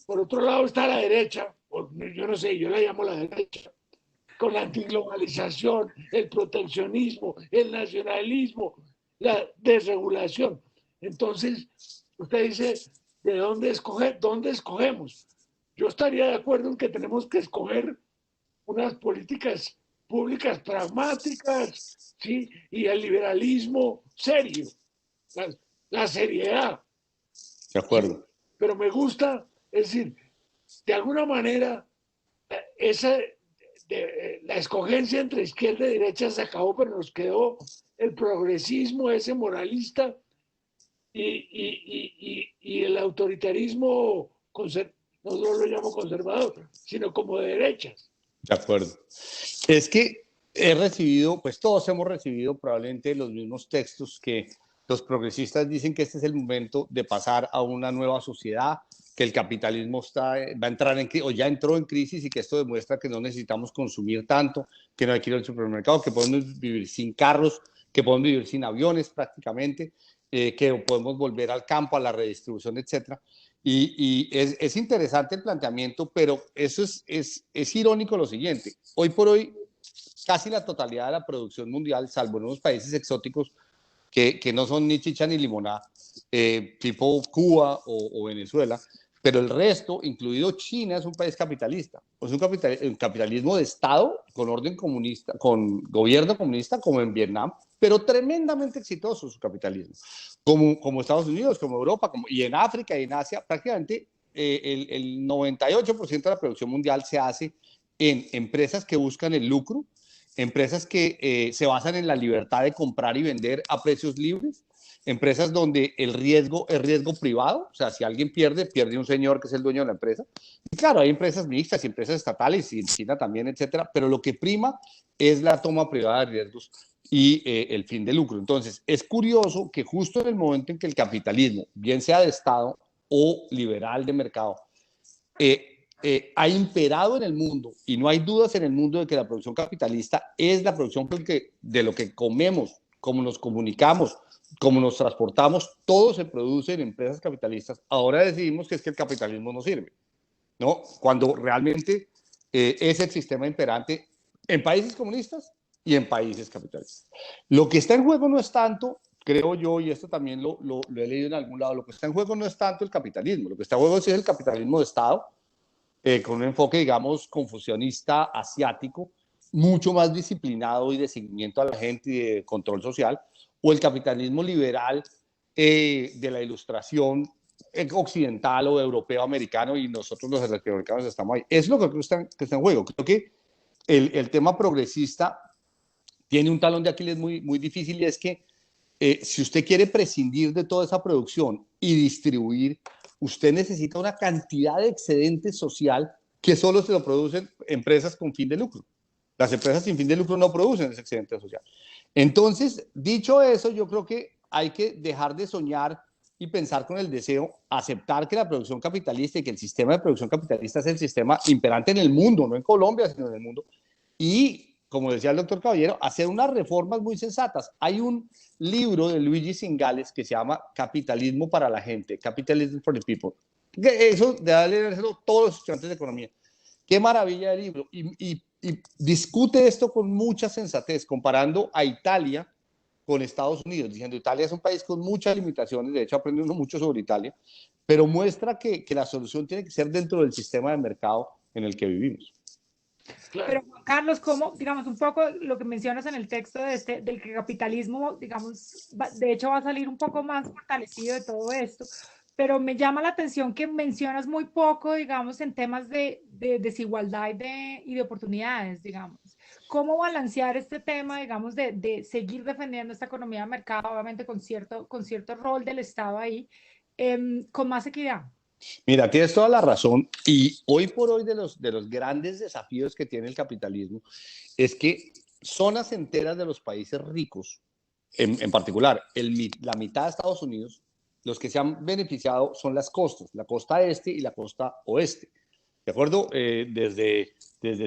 Por otro lado está la derecha, yo no sé, yo la llamo la derecha, con la antiglobalización, el proteccionismo, el nacionalismo, la desregulación. Entonces, usted dice, ¿de dónde escoger? ¿Dónde escogemos? Yo estaría de acuerdo en que tenemos que escoger unas políticas públicas pragmáticas, ¿sí? Y el liberalismo serio, la seriedad. De acuerdo. ¿Sí? Pero me gusta, es decir, de alguna manera, la escogencia entre izquierda y derecha se acabó, pero nos quedó el progresismo, ese moralista, y el autoritarismo, no lo llamo conservador, sino como de derechas. De acuerdo. Es que he recibido, pues todos hemos recibido probablemente los mismos textos que los progresistas dicen que este es el momento de pasar a una nueva sociedad, que el capitalismo va a entrar o ya entró en crisis y que esto demuestra que no necesitamos consumir tanto, que no hay que ir al supermercado, que podemos vivir sin carros, que podemos vivir sin aviones prácticamente, que podemos volver al campo, a la redistribución, etcétera. Y es interesante el planteamiento, pero eso es irónico lo siguiente. Hoy por hoy, casi la totalidad de la producción mundial, salvo en unos países exóticos que no son ni chicha ni limonada, tipo Cuba o Venezuela, pero el resto, incluido China, es un país capitalista. Es un capitalismo de Estado con orden comunista, con gobierno comunista, como en Vietnam, pero tremendamente exitoso su capitalismo. Como Estados Unidos, como Europa, y en África y en Asia, prácticamente el 98% de la producción mundial se hace en empresas que buscan el lucro, empresas que se basan en la libertad de comprar y vender a precios libres, empresas donde el riesgo es riesgo privado, o sea, si alguien pierde, pierde un señor que es el dueño de la empresa. Y claro, hay empresas mixtas y empresas estatales y en China también, etcétera, pero lo que prima es la toma privada de riesgos y el fin de lucro. Entonces, es curioso que justo en el momento en que el capitalismo, bien sea de Estado o liberal de mercado, ha imperado en el mundo, y no hay dudas en el mundo de que la producción capitalista es la producción de lo que comemos, cómo nos comunicamos, cómo nos transportamos, todo se produce en empresas capitalistas. Ahora decidimos que es que el capitalismo no sirve, ¿no? Cuando realmente es el sistema imperante en países comunistas y en países capitalistas. Lo que está en juego no es tanto, creo yo, y esto también lo he leído en algún lado, lo que está en juego no es tanto el capitalismo, lo que está en juego es el capitalismo de Estado, con un enfoque, digamos, confucionista asiático, mucho más disciplinado y de seguimiento a la gente y de control social, o el capitalismo liberal de la ilustración occidental o europeo americano, y nosotros los latinoamericanos estamos ahí. Es lo que creo que está en juego. Creo que el tema progresista tiene un talón de Aquiles muy difícil, y es que si usted quiere prescindir de toda esa producción y distribuir, usted necesita una cantidad de excedente social que solo se lo producen empresas con fin de lucro. Las empresas sin fin de lucro no producen ese excedente social. Entonces, dicho eso, yo creo que hay que dejar de soñar y pensar con el deseo, aceptar que la producción capitalista y que el sistema de producción capitalista es el sistema imperante en el mundo, no en Colombia, sino en el mundo, y, como decía el doctor Caballero, hacer unas reformas muy sensatas. Hay un libro de Luigi Zingales que se llama Capitalismo para la gente, Capitalism for the People. Eso debe leérselo todos los estudiantes de economía. Qué maravilla de libro. Y discute esto con mucha sensatez, comparando a Italia con Estados Unidos, diciendo Italia es un país con muchas limitaciones, de hecho aprende uno mucho sobre Italia, pero muestra que la solución tiene que ser dentro del sistema de mercado en el que vivimos. Pero Juan Carlos, ¿cómo, digamos, un poco lo que mencionas en el texto del que capitalismo, digamos, de hecho va a salir un poco más fortalecido de todo esto, pero me llama la atención que mencionas muy poco, digamos, en temas de desigualdad y de oportunidades, digamos. ¿Cómo balancear este tema, digamos, de seguir defendiendo esta economía de mercado, obviamente con cierto rol del Estado ahí, con más equidad? Mira, tienes toda la razón, y hoy por hoy de los grandes desafíos que tiene el capitalismo es que zonas enteras de los países ricos, en particular la mitad de Estados Unidos, los que se han beneficiado son las costas, la costa este y la costa oeste. ¿De acuerdo? Desde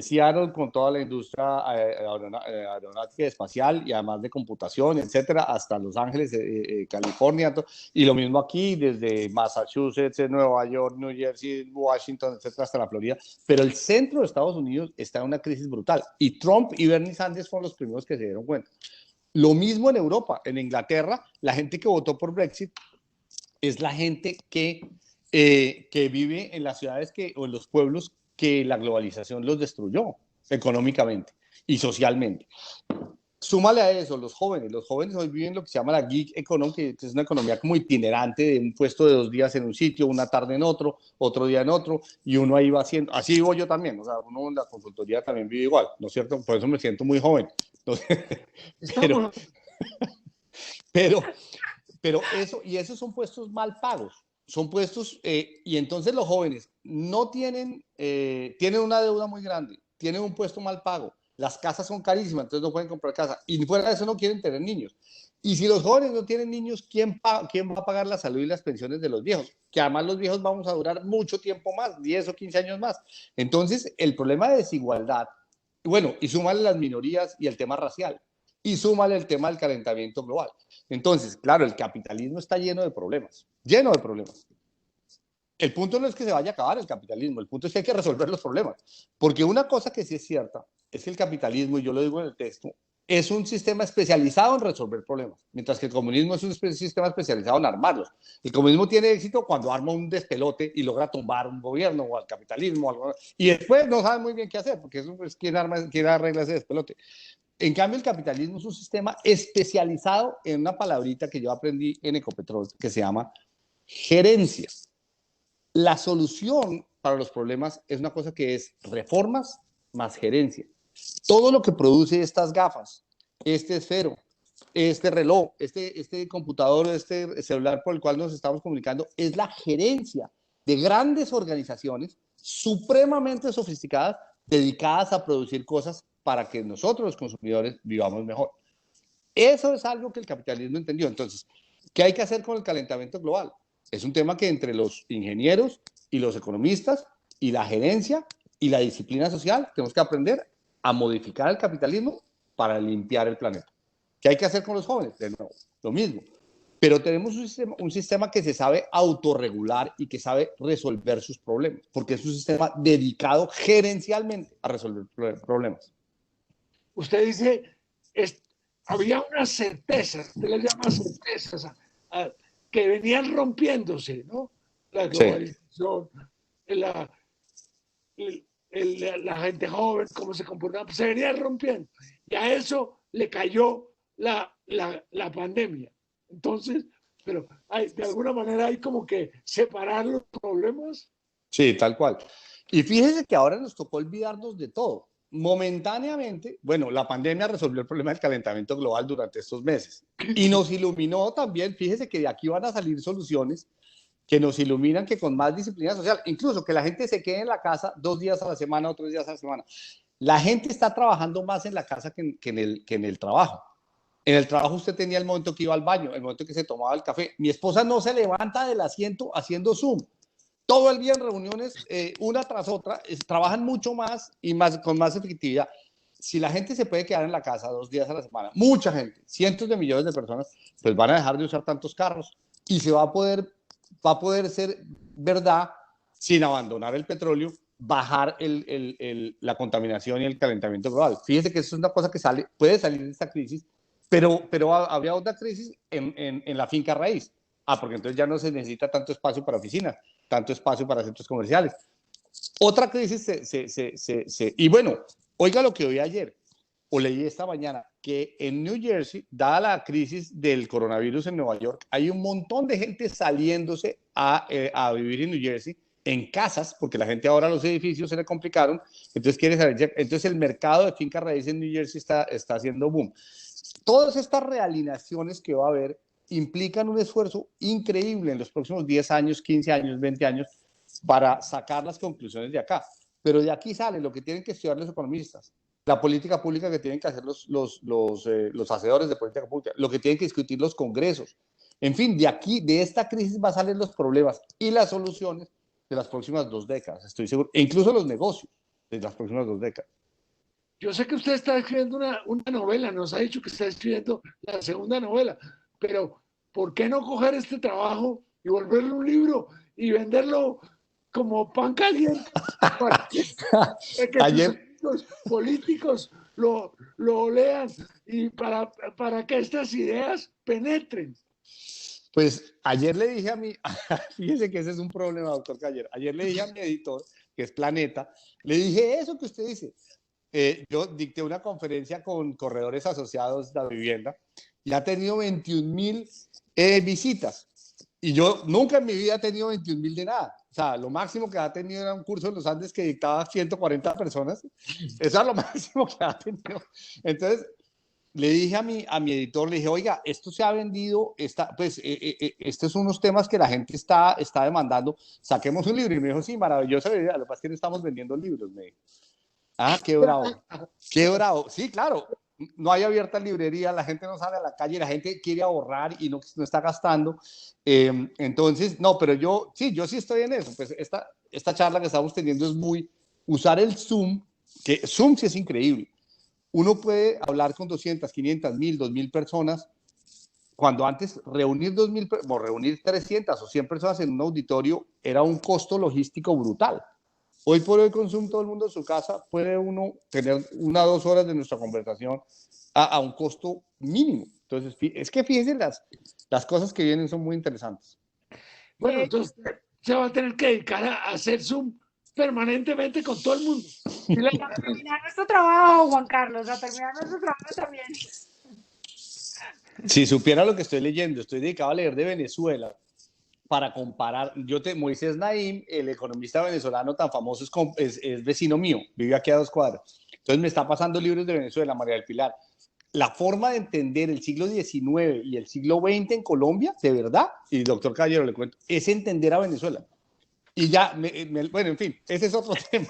Seattle con toda la industria aeronáutica y espacial y además de computación, etcétera, hasta Los Ángeles, California, y lo mismo aquí, desde Massachusetts, Nueva York, New Jersey, Washington, etcétera, hasta la Florida. Pero el centro de Estados Unidos está en una crisis brutal, y Trump y Bernie Sanders fueron los primeros que se dieron cuenta. Lo mismo en Europa, en Inglaterra, la gente que votó por Brexit es la gente que vive en las ciudades o en los pueblos que la globalización los destruyó económicamente y socialmente. Súmale a eso los jóvenes hoy viven lo que se llama la gig economy, que es una economía como itinerante, de un puesto de 2 días en un sitio, una tarde en otro día en otro, y uno ahí va haciendo, así vivo yo también, o sea, uno en la consultoría también vive igual, ¿no es cierto? Por eso me siento muy joven. Entonces, pero pero esos son puestos mal pagos, son puestos, y entonces los jóvenes no tienen una deuda muy grande, tienen un puesto mal pago, las casas son carísimas, entonces no pueden comprar casa, y fuera de eso no quieren tener niños. Y si los jóvenes no tienen niños, ¿quién va a pagar la salud y las pensiones de los viejos? Que además los viejos vamos a durar mucho tiempo más, 10 o 15 años más. Entonces, el problema de desigualdad, bueno, y súmale las minorías y el tema racial, y súmale el tema del calentamiento global. Entonces, claro, el capitalismo está lleno de problemas, lleno de problemas. El punto no es que se vaya a acabar el capitalismo, el punto es que hay que resolver los problemas. Porque una cosa que sí es cierta es que el capitalismo, y yo lo digo en el texto, es un sistema especializado en resolver problemas, mientras que el comunismo es un sistema especializado en armarlos. El comunismo tiene éxito cuando arma un despelote y logra tumbar un gobierno o al capitalismo, y después no sabe muy bien qué hacer, porque eso es quién arregla ese despelote. En cambio, el capitalismo es un sistema especializado en una palabrita que yo aprendí en Ecopetrol, que se llama gerencia. La solución para los problemas es una cosa que es reformas más gerencia. Todo lo que produce estas gafas, este esfero, este reloj, este computador, este celular por el cual nos estamos comunicando, es la gerencia de grandes organizaciones supremamente sofisticadas dedicadas a producir cosas para que nosotros los consumidores vivamos mejor. Eso es algo que el capitalismo entendió. Entonces, ¿qué hay que hacer con el calentamiento global? Es un tema que entre los ingenieros y los economistas y la gerencia y la disciplina social tenemos que aprender a modificar el capitalismo para limpiar el planeta. ¿Qué hay que hacer con los jóvenes? De nuevo, lo mismo. Pero tenemos un sistema que se sabe autorregular y que sabe resolver sus problemas, porque es un sistema dedicado gerencialmente a resolver problemas. Usted dice, había unas certezas, usted las llama certezas, que venían rompiéndose, ¿no? La globalización, sí. La gente joven, cómo se comportaba, se venía rompiendo. Y a eso le cayó la pandemia. Entonces, pero de alguna manera hay como que separar los problemas. Sí, tal cual. Y fíjese que ahora nos tocó olvidarnos de todo. Momentáneamente, bueno, la pandemia resolvió el problema del calentamiento global durante estos meses y nos iluminó también. Fíjese que de aquí van a salir soluciones que nos iluminan, que con más disciplina social, incluso que la gente se quede en la casa 2 días a la semana o 3 días a la semana. La gente está trabajando más en la casa que en el trabajo. En el trabajo usted tenía el momento que iba al baño, el momento que se tomaba el café. Mi esposa no se levanta del asiento haciendo Zoom. Todo el día en reuniones, una tras otra, trabajan mucho más y con más efectividad. Si la gente se puede quedar en la casa 2 días a la semana, mucha gente, cientos de millones de personas, pues van a dejar de usar tantos carros y va a poder ser verdad, sin abandonar el petróleo, bajar la contaminación y el calentamiento global. Fíjese que eso es una cosa que puede salir de esta crisis, pero habría otra crisis en la finca raíz. Porque entonces ya no se necesita tanto espacio para oficinas, tanto espacio para centros comerciales. Otra crisis y bueno, oiga lo que oí ayer, o leí esta mañana, que en New Jersey, dada la crisis del coronavirus en Nueva York, hay un montón de gente saliéndose a vivir en New Jersey, en casas, porque la gente ahora los edificios se le complicaron, entonces quiere salir. Entonces el mercado de finca raíz en New Jersey está haciendo boom. Todas estas realineaciones que va a haber implican un esfuerzo increíble en los próximos 10 años, 15 años, 20 años, para sacar las conclusiones de acá. Pero de aquí sale lo que tienen que estudiar los economistas, la política pública que tienen que hacer los hacedores de política pública, lo que tienen que discutir los congresos. En fin, de esta crisis va a salir los problemas y las soluciones de las próximas 2 décadas, estoy seguro, e incluso los negocios de las próximas 2 décadas. Yo sé que usted está escribiendo una novela, nos ha dicho que está escribiendo la segunda novela, pero ¿por qué no coger este trabajo y volverlo un libro y venderlo como pan caliente para que Ayer, los políticos lo lean y para que estas ideas penetren? Pues ayer le dije a mi, fíjese que ese es un problema, doctor Cayer, ayer le dije a mi editor, que es Planeta, le dije eso que usted dice. Yo dicté una conferencia con corredores asociados de la vivienda y ha tenido 21,000 visitas. Y yo nunca en mi vida he tenido 21,000 de nada. O sea, lo máximo que ha tenido era un curso en los Andes que dictaba 140 personas. Eso es lo máximo que ha tenido. Entonces, le dije a mi editor, le dije, oiga, esto se ha vendido, estos son unos temas que la gente está demandando, saquemos un libro. Y me dijo, sí, maravillosa idea, lo que pasa es que no estamos vendiendo libros, me dijo. Ah, qué bravo, qué bravo. Sí, claro, no hay abierta librería, la gente no sale a la calle, la gente quiere ahorrar y no está gastando. Entonces, no, pero yo sí estoy en eso. Pues esta charla que estamos teniendo es usar el Zoom, que Zoom sí es increíble. Uno puede hablar con 200, 500, 1000, 2000 personas, cuando antes reunir 2000, o reunir 300 o 100 personas en un auditorio era un costo logístico brutal. Hoy por hoy con Zoom todo el mundo en su casa puede uno tener 1 o 2 horas de nuestra conversación a un costo mínimo. Entonces, es que fíjense, las cosas que vienen son muy interesantes. Bueno, entonces se va a tener que dedicar a hacer Zoom permanentemente con todo el mundo. A terminar nuestro trabajo, Juan Carlos, a terminar nuestro trabajo también. Si supiera lo que estoy leyendo, estoy dedicado a leer de Venezuela para comparar. Moisés Naim, el economista venezolano tan famoso, es vecino mío, vive aquí a 2 cuadras. Entonces me está pasando libros de Venezuela, María del Pilar. La forma de entender el siglo XIX y el siglo XX en Colombia, de verdad, y doctor Caballero le cuento, es entender a Venezuela. Y ya, bueno, en fin, ese es otro tema.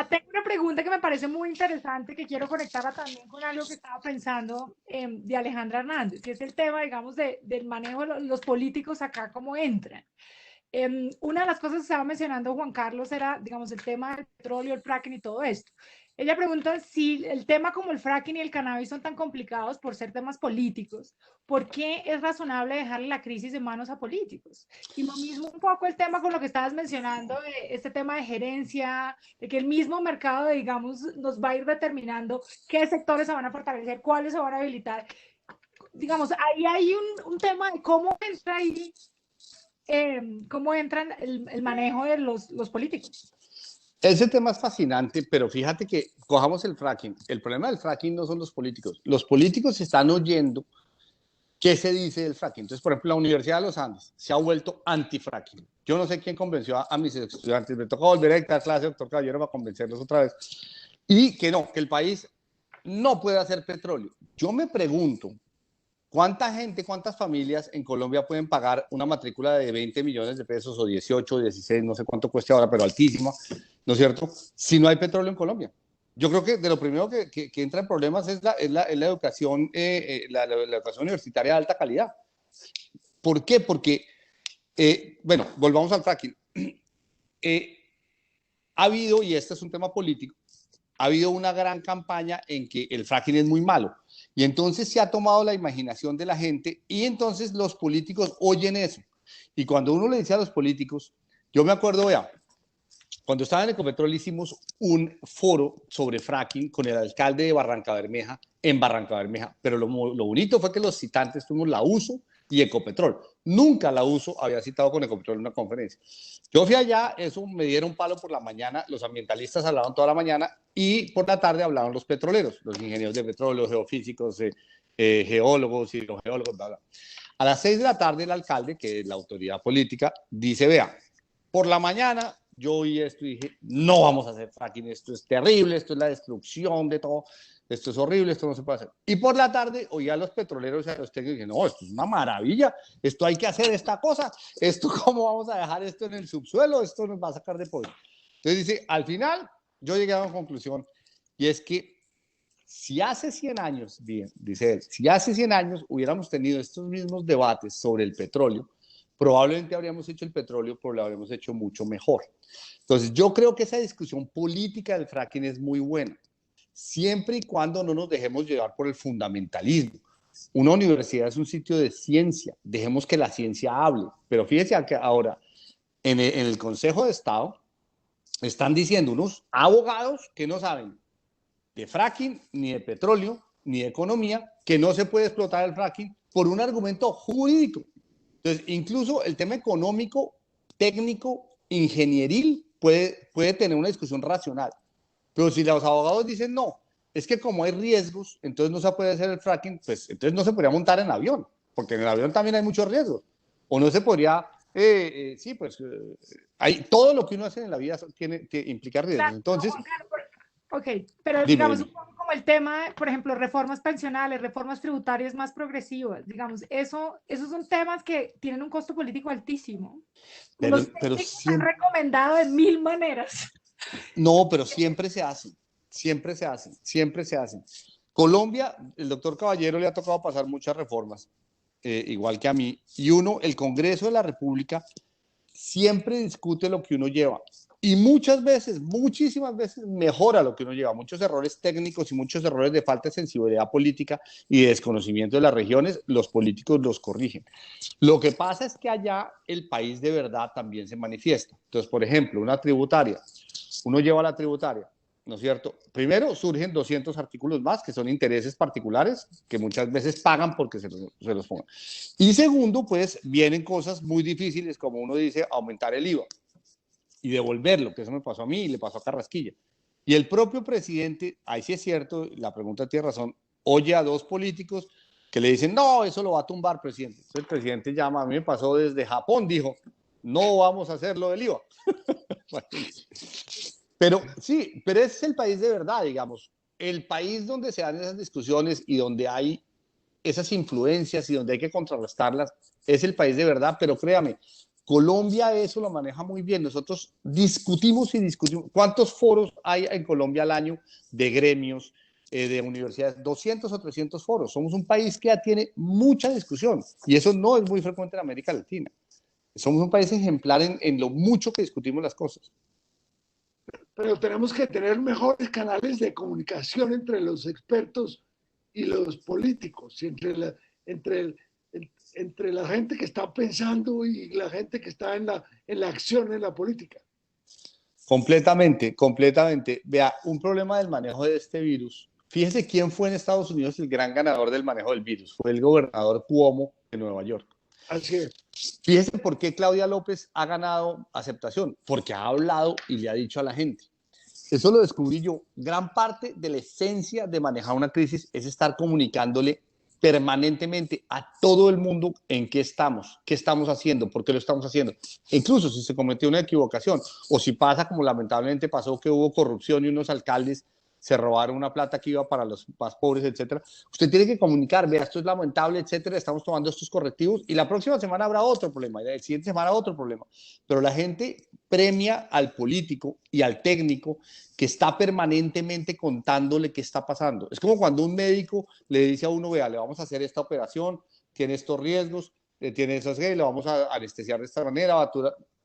Tengo una pregunta que me parece muy interesante, que quiero conectarla también con algo que estaba pensando de Alejandra Hernández, que es el tema, digamos, del manejo de los políticos acá, cómo entran. Una de las cosas que estaba mencionando Juan Carlos era, digamos, el tema del petróleo, el fracking y todo esto. Ella pregunta si el tema como el fracking y el cannabis son tan complicados por ser temas políticos, ¿por qué es razonable dejarle la crisis en manos a políticos? Y lo mismo un poco el tema con lo que estabas mencionando, de este tema de gerencia, de que el mismo mercado, digamos, nos va a ir determinando qué sectores se van a fortalecer, cuáles se van a habilitar. Digamos, ahí hay un tema de cómo entra ahí, cómo entran el manejo de los políticos. Ese tema es fascinante, pero fíjate que cojamos el fracking. El problema del fracking no son los políticos. Los políticos están oyendo qué se dice del fracking. Entonces, por ejemplo, la Universidad de los Andes se ha vuelto anti-fracking. Yo no sé quién convenció a mis estudiantes. Me toca volver a dictar clase, doctor Caballero, para convencerlos otra vez. Y que no, que el país no puede hacer petróleo. Yo me pregunto, ¿cuánta gente, cuántas familias en Colombia pueden pagar una matrícula de 20 millones de pesos o 18, 16, no sé cuánto cueste ahora, pero altísima, ¿no es cierto? Si no hay petróleo en Colombia. Yo creo que de lo primero que entra en problemas es la educación, la educación universitaria de alta calidad. ¿Por qué? Porque, bueno, volvamos al fracking. Ha habido, y este es un tema político, ha habido una gran campaña en que el fracking es muy malo. Y entonces se ha tomado la imaginación de la gente y entonces los políticos oyen eso. Y cuando uno le dice a los políticos, yo me acuerdo, vea, cuando estaba en Ecopetrol hicimos un foro sobre fracking con el alcalde de Barranca Bermeja, en Barranca Bermeja, pero lo bonito fue que los citantes fuimos la USO y Ecopetrol. Nunca la USO había citado con Ecopetrol en una conferencia. Yo fui allá, eso me dieron palo por la mañana, los ambientalistas hablaban toda la mañana y por la tarde hablaban los petroleros, los ingenieros de petróleo, geofísicos, geólogos, hidrogeólogos, bla, bla. A las 6 de la tarde el alcalde, que es la autoridad política, dice, vea, por la mañana yo oí esto y dije, no vamos a hacer fracking, esto es terrible, esto es la destrucción de todo, esto es horrible, esto no se puede hacer. Y por la tarde oí a los petroleros y a los técnicos y dije, no, esto es una maravilla, esto hay que hacer esta cosa, esto cómo vamos a dejar esto en el subsuelo, esto nos va a sacar de poder. Entonces dice, al final yo llegué a una conclusión y es que si hace 100 años, bien, dice él, si hace 100 años hubiéramos tenido estos mismos debates sobre el petróleo, probablemente habríamos hecho el petróleo, pero lo habríamos hecho mucho mejor. Entonces, yo creo que esa discusión política del fracking es muy buena, siempre y cuando no nos dejemos llevar por el fundamentalismo. Una universidad es un sitio de ciencia, dejemos que la ciencia hable. Pero fíjese que ahora, en el Consejo de Estado, están diciendo unos abogados que no saben de fracking, ni de petróleo, ni de economía, que no se puede explotar el fracking por un argumento jurídico. Entonces, incluso el tema económico, técnico, ingenieril puede tener una discusión racional. Pero si los abogados dicen no, es que como hay riesgos, entonces no se puede hacer el fracking, pues entonces no se podría montar en el avión, porque en el avión también hay muchos riesgos. O no se podría, sí, pues hay, todo lo que uno hace en la vida tiene que implicar riesgos. Entonces, Ok, pero digamos un poco como el tema, por ejemplo, reformas pensionales, reformas tributarias más progresivas, digamos, esos son temas que tienen un costo político altísimo. Los pero técnicos han recomendado de mil maneras. no, pero siempre se hacen, siempre se hacen, siempre se hacen. Colombia, el doctor Caballero le ha tocado pasar muchas reformas, igual que a mí, y el Congreso de la República, siempre discute lo que uno lleva. Y muchas veces, muchísimas veces, mejora lo que uno lleva. Muchos errores técnicos y muchos errores de falta de sensibilidad política y de desconocimiento de las regiones, los políticos los corrigen. Lo que pasa es que allá el país de verdad también se manifiesta. Entonces, por ejemplo, una tributaria. Uno lleva la tributaria, ¿no es cierto? Primero surgen 200 artículos más, que son intereses particulares, que muchas veces pagan porque se los pongan. Y segundo, pues vienen cosas muy difíciles, como uno dice, aumentar el IVA y devolverlo, que eso me pasó a mí y le pasó a Carrasquilla. Y el propio presidente, ahí sí es cierto, la pregunta tiene razón, oye a dos políticos que le dicen, no, eso lo va a tumbar, presidente. Entonces el presidente llama, a mí me pasó desde Japón, dijo, no vamos a hacer lo del IVA. Pero sí, pero ese es el país de verdad, digamos, el país donde se dan esas discusiones y donde hay esas influencias y donde hay que contrarrestarlas, es el país de verdad, pero créame, Colombia eso lo maneja muy bien. Nosotros discutimos y discutimos. ¿Cuántos foros hay en Colombia al año de gremios, de universidades? 200 o 300 foros. Somos un país que ya tiene mucha discusión y eso no es muy frecuente en América Latina. Somos un país ejemplar en lo mucho que discutimos las cosas. Pero tenemos que tener mejores canales de comunicación entre los expertos y los políticos, entre la gente que está pensando y la gente que está en la acción, en la política. Completamente, completamente. Vea, un problema del manejo de este virus. Fíjese quién fue en Estados Unidos el gran ganador del manejo del virus. Fue el gobernador Cuomo de Nueva York. Así es. Fíjese por qué Claudia López ha ganado aceptación. Porque ha hablado y le ha dicho a la gente. Eso lo descubrí yo. Gran parte de la esencia de manejar una crisis es estar comunicándole permanentemente a todo el mundo en qué estamos haciendo, por qué lo estamos haciendo. E incluso si se cometió una equivocación o si pasa como lamentablemente pasó que hubo corrupción y unos alcaldes se robaron una plata que iba para los más pobres, etcétera. Usted tiene que comunicar, vea, esto es lamentable, etcétera, estamos tomando estos correctivos y la próxima semana habrá otro problema, y la siguiente semana otro problema. Pero la gente premia al político y al técnico que está permanentemente contándole qué está pasando. Es como cuando un médico le dice a uno, vea, le vamos a hacer esta operación, tiene estos riesgos, tiene esas, le vamos a anestesiar de esta manera,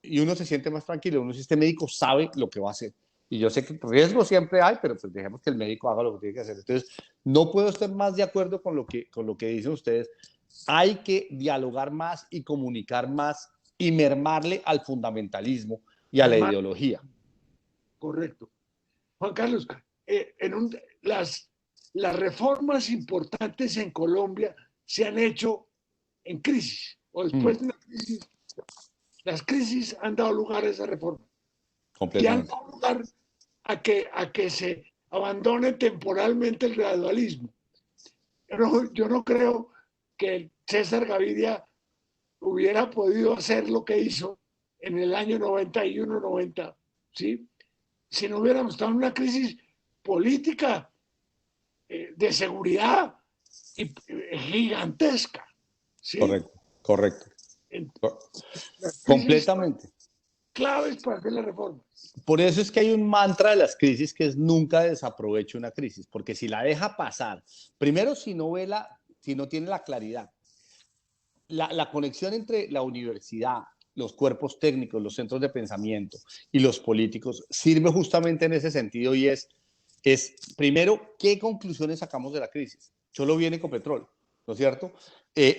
y uno se siente más tranquilo, uno si este médico sabe lo que va a hacer. Y yo sé que riesgo siempre hay, pero pues dejemos que el médico haga lo que tiene que hacer. Entonces, no puedo estar más de acuerdo con lo que dicen ustedes. Hay que dialogar más y comunicar más y mermarle al fundamentalismo y a la ideología. Correcto. Juan Carlos, las reformas importantes en Colombia se han hecho en crisis o después de una crisis. Las crisis han dado lugar a esa reforma. Y han dado lugar a que se abandone temporalmente el gradualismo. Yo no creo que César Gaviria hubiera podido hacer lo que hizo en el año 91-90, ¿sí? Si no hubiéramos estado en una crisis política de seguridad gigantesca. ¿Sí? Correcto. Completamente. Claves para hacer la reforma. Por eso es que hay un mantra de las crisis que es nunca desaproveche una crisis, porque si la deja pasar, primero si no tiene la claridad, la conexión entre la universidad, los cuerpos técnicos, los centros de pensamiento y los políticos sirve justamente en ese sentido y es primero, ¿qué conclusiones sacamos de la crisis? Solo viene Ecopetrol, ¿no es cierto?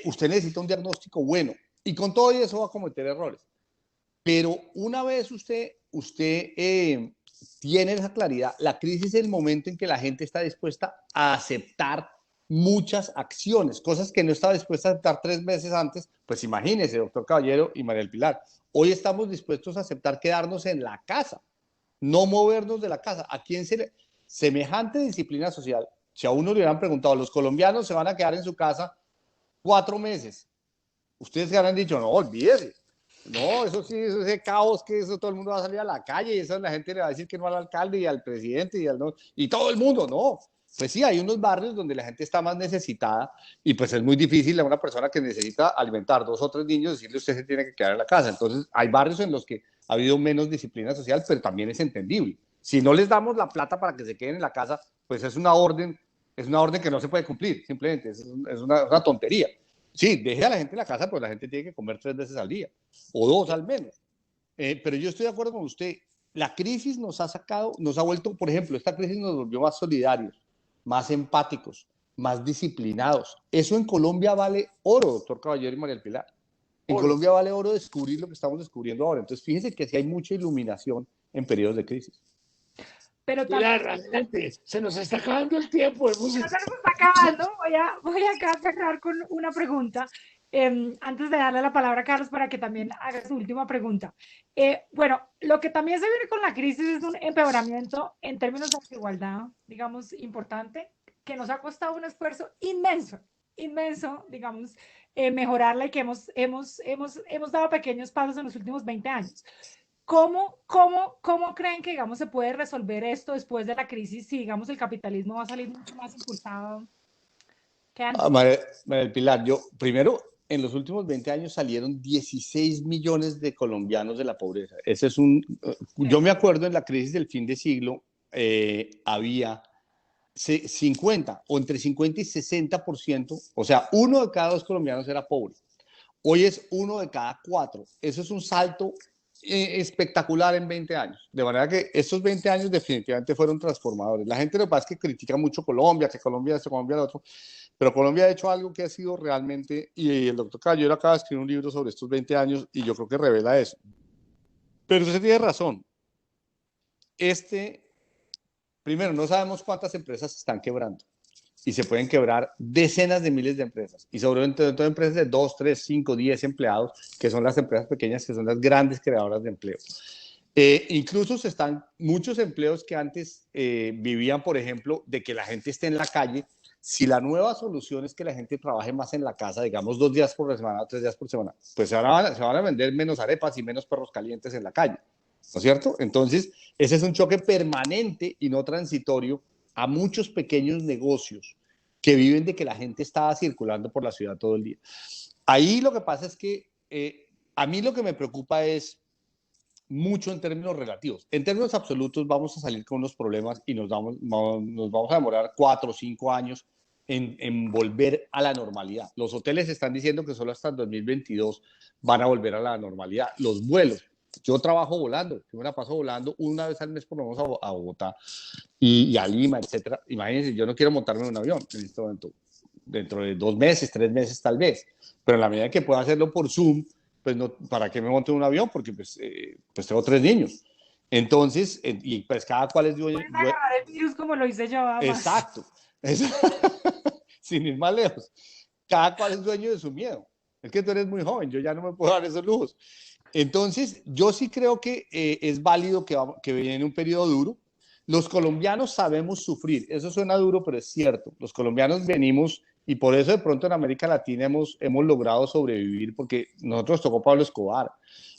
Usted necesita un diagnóstico bueno y con todo eso va a cometer errores. Pero una vez usted tiene esa claridad, la crisis es el momento en que la gente está dispuesta a aceptar muchas acciones, cosas que no estaba dispuesta a aceptar 3 meses antes. Pues imagínese, doctor Caballero y María del Pilar, hoy estamos dispuestos a aceptar quedarnos en la casa, no movernos de la casa. ¿A quién semejante disciplina social? Si a uno le hubieran preguntado, los colombianos se van a quedar en su casa 4 meses, ustedes se habrán dicho, no, olvídese. No, eso sí, ese caos que eso todo el mundo va a salir a la calle y eso la gente le va a decir que no al alcalde y al presidente y todo el mundo, no. pues sí, hay unos barrios donde la gente está más necesitada y pues es muy difícil a una persona que necesita alimentar 2 o 3 niños decirle usted se tiene que quedar en la casa. Entonces hay barrios en los que ha habido menos disciplina social, pero también es entendible. Si no les damos la plata para que se queden en la casa, pues es una orden que no se puede cumplir, simplemente es una tontería. Sí, deje a la gente en la casa, pues la gente tiene que comer 3 veces al día o 2 al menos. Pero yo estoy de acuerdo con usted. La crisis nos ha sacado, nos ha vuelto, por ejemplo, esta crisis nos volvió más solidarios, más empáticos, más disciplinados. Eso en Colombia vale oro, doctor Caballero y María del Pilar. En Oro. Colombia vale oro descubrir lo que estamos descubriendo ahora. Entonces, fíjense que sí hay mucha iluminación en periodos de crisis. Pero también Pilar, adelante, se nos está acabando el tiempo. ya se nos está acabando. Voy acá a cerrar con una pregunta. Antes de darle la palabra a Carlos para que también haga su última pregunta. Bueno, lo que también se viene con la crisis es un empeoramiento en términos de desigualdad, digamos, importante, que nos ha costado un esfuerzo inmenso, inmenso, digamos, mejorarla y que hemos dado pequeños pasos en los últimos 20 años. ¿Cómo creen que, digamos, se puede resolver esto después de la crisis si, digamos, el capitalismo va a salir mucho más impulsado que antes? María del Pilar, yo primero, en los últimos 20 años salieron 16 millones de colombianos de la pobreza. Ese es yo me acuerdo en la crisis del fin de siglo, había 50 o entre 50 y 60%, o sea, 1 de cada 2 colombianos era pobre. Hoy es 1 de cada 4. Eso es un salto espectacular en 20 años. De manera que estos 20 años definitivamente fueron transformadores. La gente lo que pasa es que critica mucho Colombia, que Colombia esto, Colombia lo otro, pero Colombia ha hecho algo que ha sido realmente, y el doctor Caballero acaba de escribir un libro sobre estos 20 años y yo creo que revela eso. Pero usted tiene razón. Primero, no sabemos cuántas empresas están quebrando y se pueden quebrar decenas de miles de empresas y sobre todo empresas de 2, 3, 5, 10 empleados, que son las empresas pequeñas, que son las grandes creadoras de empleo. Incluso muchos empleos que antes vivían, por ejemplo, de que la gente esté en la calle. Si la nueva solución es que la gente trabaje más en la casa, digamos 2 días por semana o 3 días por semana, pues se van a vender menos arepas y menos perros calientes en la calle, ¿no es cierto? Entonces, ese es un choque permanente y no transitorio a muchos pequeños negocios que viven de que la gente estaba circulando por la ciudad todo el día. Ahí lo que pasa es que a mí lo que me preocupa es mucho en términos relativos. En términos absolutos vamos a salir con unos problemas y nos vamos a demorar 4 o 5 años en volver a la normalidad. Los hoteles están diciendo que solo hasta el 2022 van a volver a la normalidad. Los vuelos. Yo trabajo volando, yo me la paso volando 1 vez al mes por lo menos a Bogotá y a Lima, etcétera. Imagínense, yo no quiero montarme en un avión en este momento, dentro de 2 meses, 3 meses tal vez, pero en la medida que pueda hacerlo por Zoom, pues no, ¿para qué me monto en un avión? Porque pues tengo 3 niños. Entonces, y pues cada cual es dueño. Puedes agarrar el virus como lo hice yo, además. Exacto. Sin ir más lejos. Cada cual es dueño de su miedo. Es que tú eres muy joven, yo ya no me puedo dar esos lujos. Entonces, yo sí creo que es válido que viene un periodo duro. Los colombianos sabemos sufrir. Eso suena duro, pero es cierto. Los colombianos venimos, y por eso de pronto en América Latina hemos logrado sobrevivir, porque nosotros tocó Pablo Escobar,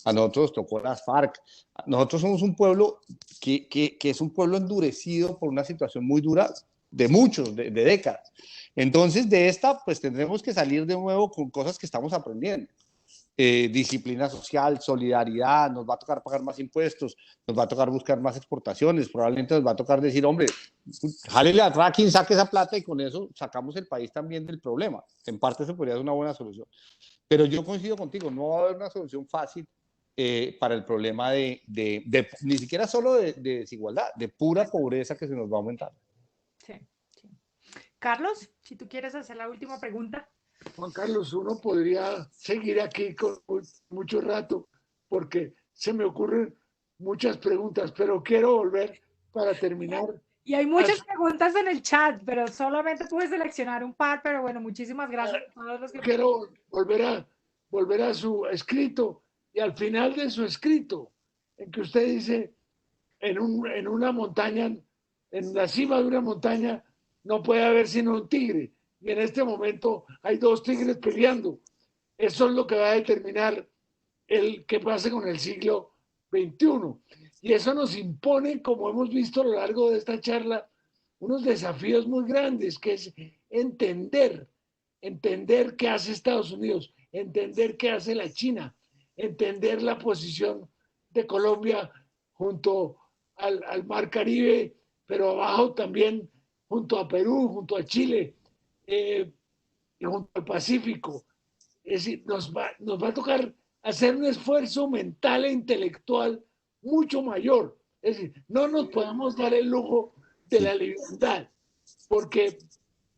a nosotros tocó las FARC. Nosotros somos un pueblo que es un pueblo endurecido por una situación muy dura de décadas. Entonces, de esta, pues tendremos que salir de nuevo con cosas que estamos aprendiendo. Disciplina social, solidaridad, nos va a tocar pagar más impuestos, nos va a tocar buscar más exportaciones, probablemente nos va a tocar decir, hombre, jálele a tracking, saque esa plata y con eso sacamos el país también del problema. En parte eso podría ser una buena solución. Pero yo coincido contigo, no va a haber una solución fácil para el problema ni siquiera solo de desigualdad, de pura pobreza que se nos va a aumentar. Sí, sí. Carlos, si tú quieres hacer la última pregunta. Juan Carlos, uno podría seguir aquí con mucho rato porque se me ocurren muchas preguntas, pero quiero volver para terminar. Y hay muchas preguntas en el chat, pero solamente pude seleccionar un par, pero bueno, muchísimas gracias a todos los que... Quiero volver a su escrito y al final de su escrito, en que usted dice, en una montaña, en la cima de una montaña, no puede haber sino un tigre. Y en este momento hay 2 tigres peleando. Eso es lo que va a determinar qué pase con el siglo XXI. Y eso nos impone, como hemos visto a lo largo de esta charla, unos desafíos muy grandes, que es entender qué hace Estados Unidos, entender qué hace la China, entender la posición de Colombia junto al Mar Caribe, pero abajo también junto a Perú, junto a Chile y junto al Pacífico. Es decir, nos va a tocar hacer un esfuerzo mental e intelectual mucho mayor. Es decir, no nos podemos dar el lujo de la libertad, porque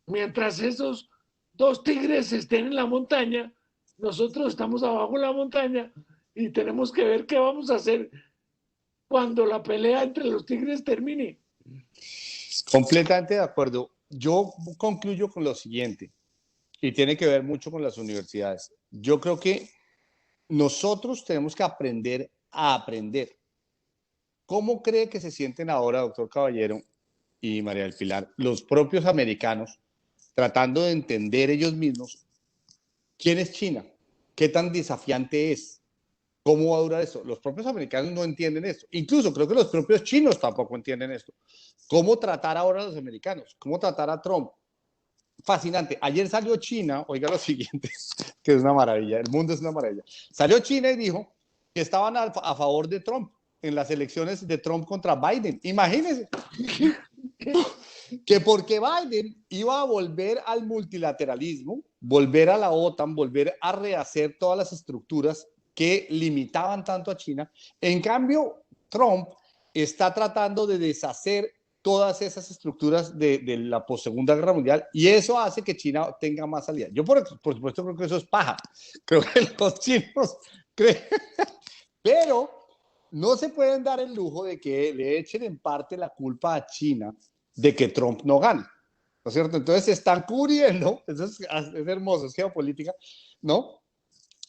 mientras esos dos tigres estén en la montaña, nosotros estamos abajo de la montaña y tenemos que ver qué vamos a hacer cuando la pelea entre los tigres termine. Completamente de acuerdo. Yo concluyo con lo siguiente, y tiene que ver mucho con las universidades. Yo creo que nosotros tenemos que aprender a aprender. ¿Cómo cree que se sienten ahora, doctor Caballero y María del Pilar, los propios americanos, tratando de entender ellos mismos quién es China? ¿Qué tan desafiante es? ¿Cómo va a durar eso? Los propios americanos no entienden esto. Incluso creo que los propios chinos tampoco entienden esto. ¿Cómo tratar ahora a los americanos? ¿Cómo tratar a Trump? Fascinante. Ayer salió China, oiga lo siguiente, que es una maravilla, el mundo es una maravilla. Salió China y dijo que estaban a favor de Trump en las elecciones de Trump contra Biden. Imagínense que porque Biden iba a volver al multilateralismo, volver a la OTAN, volver a rehacer todas las estructuras que limitaban tanto a China. En cambio, Trump está tratando de deshacer todas esas estructuras de la post-segunda guerra mundial y eso hace que China tenga más salida. Yo, por supuesto, creo que eso es paja. Creo que los chinos creen, pero no se pueden dar el lujo de que le echen en parte la culpa a China de que Trump no gane, ¿no es cierto? Entonces se están cubriendo, eso es hermoso, es geopolítica, ¿no?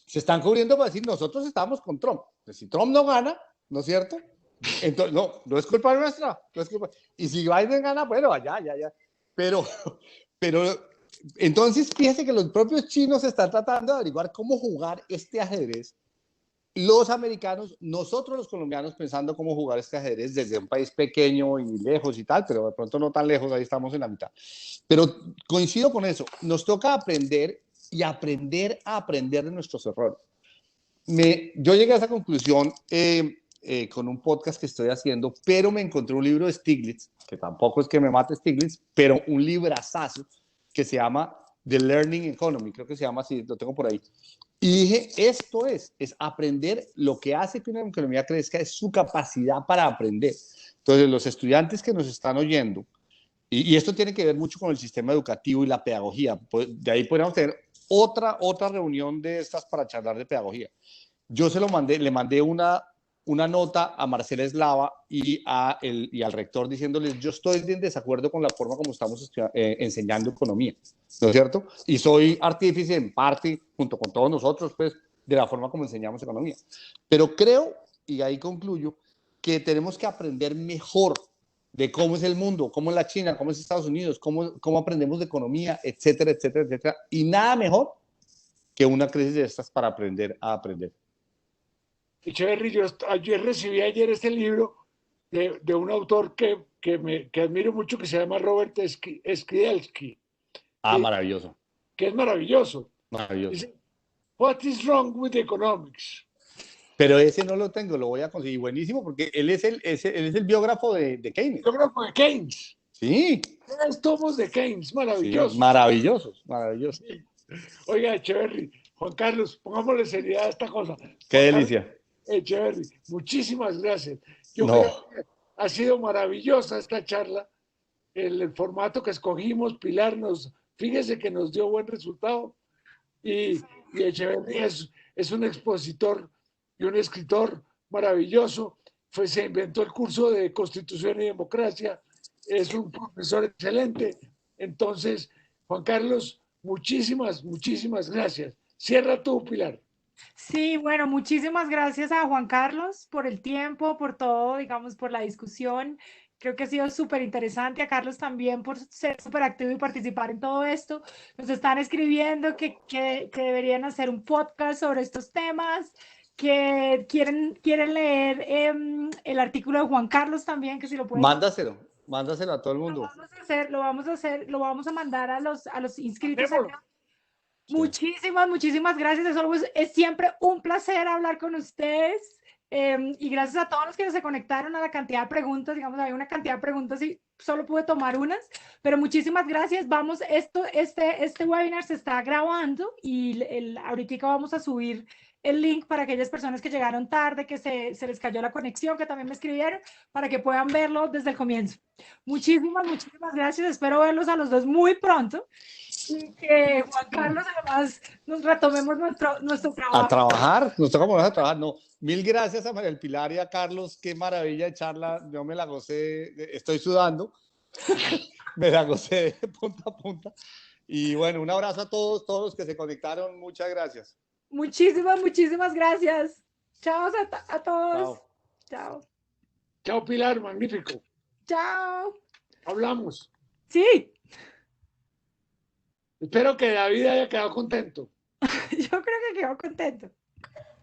Se están cubriendo para decir, nosotros estamos con Trump. Pues si Trump no gana, ¿no es cierto? Entonces, no es culpa nuestra. No es culpa. Y si Biden gana, bueno, ya. Pero entonces fíjese que los propios chinos están tratando de averiguar cómo jugar este ajedrez. Los americanos, nosotros los colombianos pensando cómo jugar este ajedrez desde un país pequeño y lejos y tal, pero de pronto no tan lejos, ahí estamos en la mitad. Pero coincido con eso, nos toca aprender y aprender a aprender de nuestros errores. Yo llegué a esa conclusión con un podcast que estoy haciendo, pero me encontré un libro de Stiglitz, que tampoco es que me mate Stiglitz, pero un librazazo que se llama The Learning Economy, creo que se llama así, lo tengo por ahí. Y dije, esto es aprender. Lo que hace que una economía crezca es su capacidad para aprender. Entonces, los estudiantes que nos están oyendo, y esto tiene que ver mucho con el sistema educativo y la pedagogía, pues, de ahí podríamos tener otra reunión de estas para charlar de pedagogía. Yo le mandé una nota a Marcela Eslava y al rector diciéndoles, yo estoy en desacuerdo con la forma como estamos enseñando economía, ¿no es cierto? Y soy artífice en parte, junto con todos nosotros, pues, de la forma como enseñamos economía. Pero creo, y ahí concluyo, que tenemos que aprender mejor de cómo es el mundo, cómo es la China, cómo es Estados Unidos, cómo aprendemos de economía, etcétera, etcétera, etcétera. Y nada mejor que una crisis de estas para aprender a aprender. Echeverry, yo recibí ayer este libro de un autor que admiro mucho, que se llama Robert Skidelsky. Maravilloso. Que es maravilloso. Maravilloso. Dice, What is wrong with economics? Pero ese no lo tengo, lo voy a conseguir. Buenísimo, porque él es el biógrafo de Keynes. Biógrafo de Keynes. Sí. 3 tomos de Keynes, maravilloso. Sí, maravillosos, maravillosos. Sí. Oiga, Echeverry, Juan Carlos, pongámosle seriedad a esta cosa. Qué delicia. Echeverry, muchísimas gracias. Yo creo que ha sido maravillosa esta charla. El formato que escogimos, Pilar, fíjese que nos dio buen resultado. Y Echeverry es un expositor y un escritor maravilloso. Se inventó el curso de Constitución y Democracia. Es un profesor excelente. Entonces, Juan Carlos, muchísimas gracias. Cierra tú, Pilar. Sí, bueno, muchísimas gracias a Juan Carlos por el tiempo, por todo, digamos, por la discusión. Creo que ha sido súper interesante. A Carlos también por ser súper activo y participar en todo esto. Nos están escribiendo que deberían hacer un podcast sobre estos temas, que quieren leer el artículo de Juan Carlos también, que si lo pueden. Mándaselo. Mándaselo a todo el Lo mundo. vamos a hacer, lo vamos a mandar a los inscritos Mandémoslo. acá. Muchísimas gracias. Es siempre un placer hablar con ustedes. Y gracias a todos los que se conectaron, a la cantidad de preguntas. Digamos, había una cantidad de preguntas y solo pude tomar unas, pero muchísimas gracias. Vamos, este webinar se está grabando y ahorita vamos a subir el link para aquellas personas que llegaron tarde, que se les cayó la conexión, que también me escribieron, para que puedan verlo desde el comienzo. Muchísimas gracias. Espero verlos a los dos muy pronto. Y que Juan Carlos, además, nos retomemos nuestro A trabajo. trabajar, nos toca ponernos a trabajar, no. Mil gracias a María del Pilar y a Carlos, qué maravilla de charla, yo me la gocé, estoy sudando, me la gocé de punta a punta. Y bueno, un abrazo a todos los que se conectaron, muchas gracias. Muchísimas gracias. Chao a todos. Chao. Chao. Chao, Pilar, magnífico. Chao. Hablamos. Sí, Espero que David haya quedado contento. yo creo que quedó contento.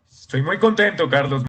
Estoy muy contento, Carlos.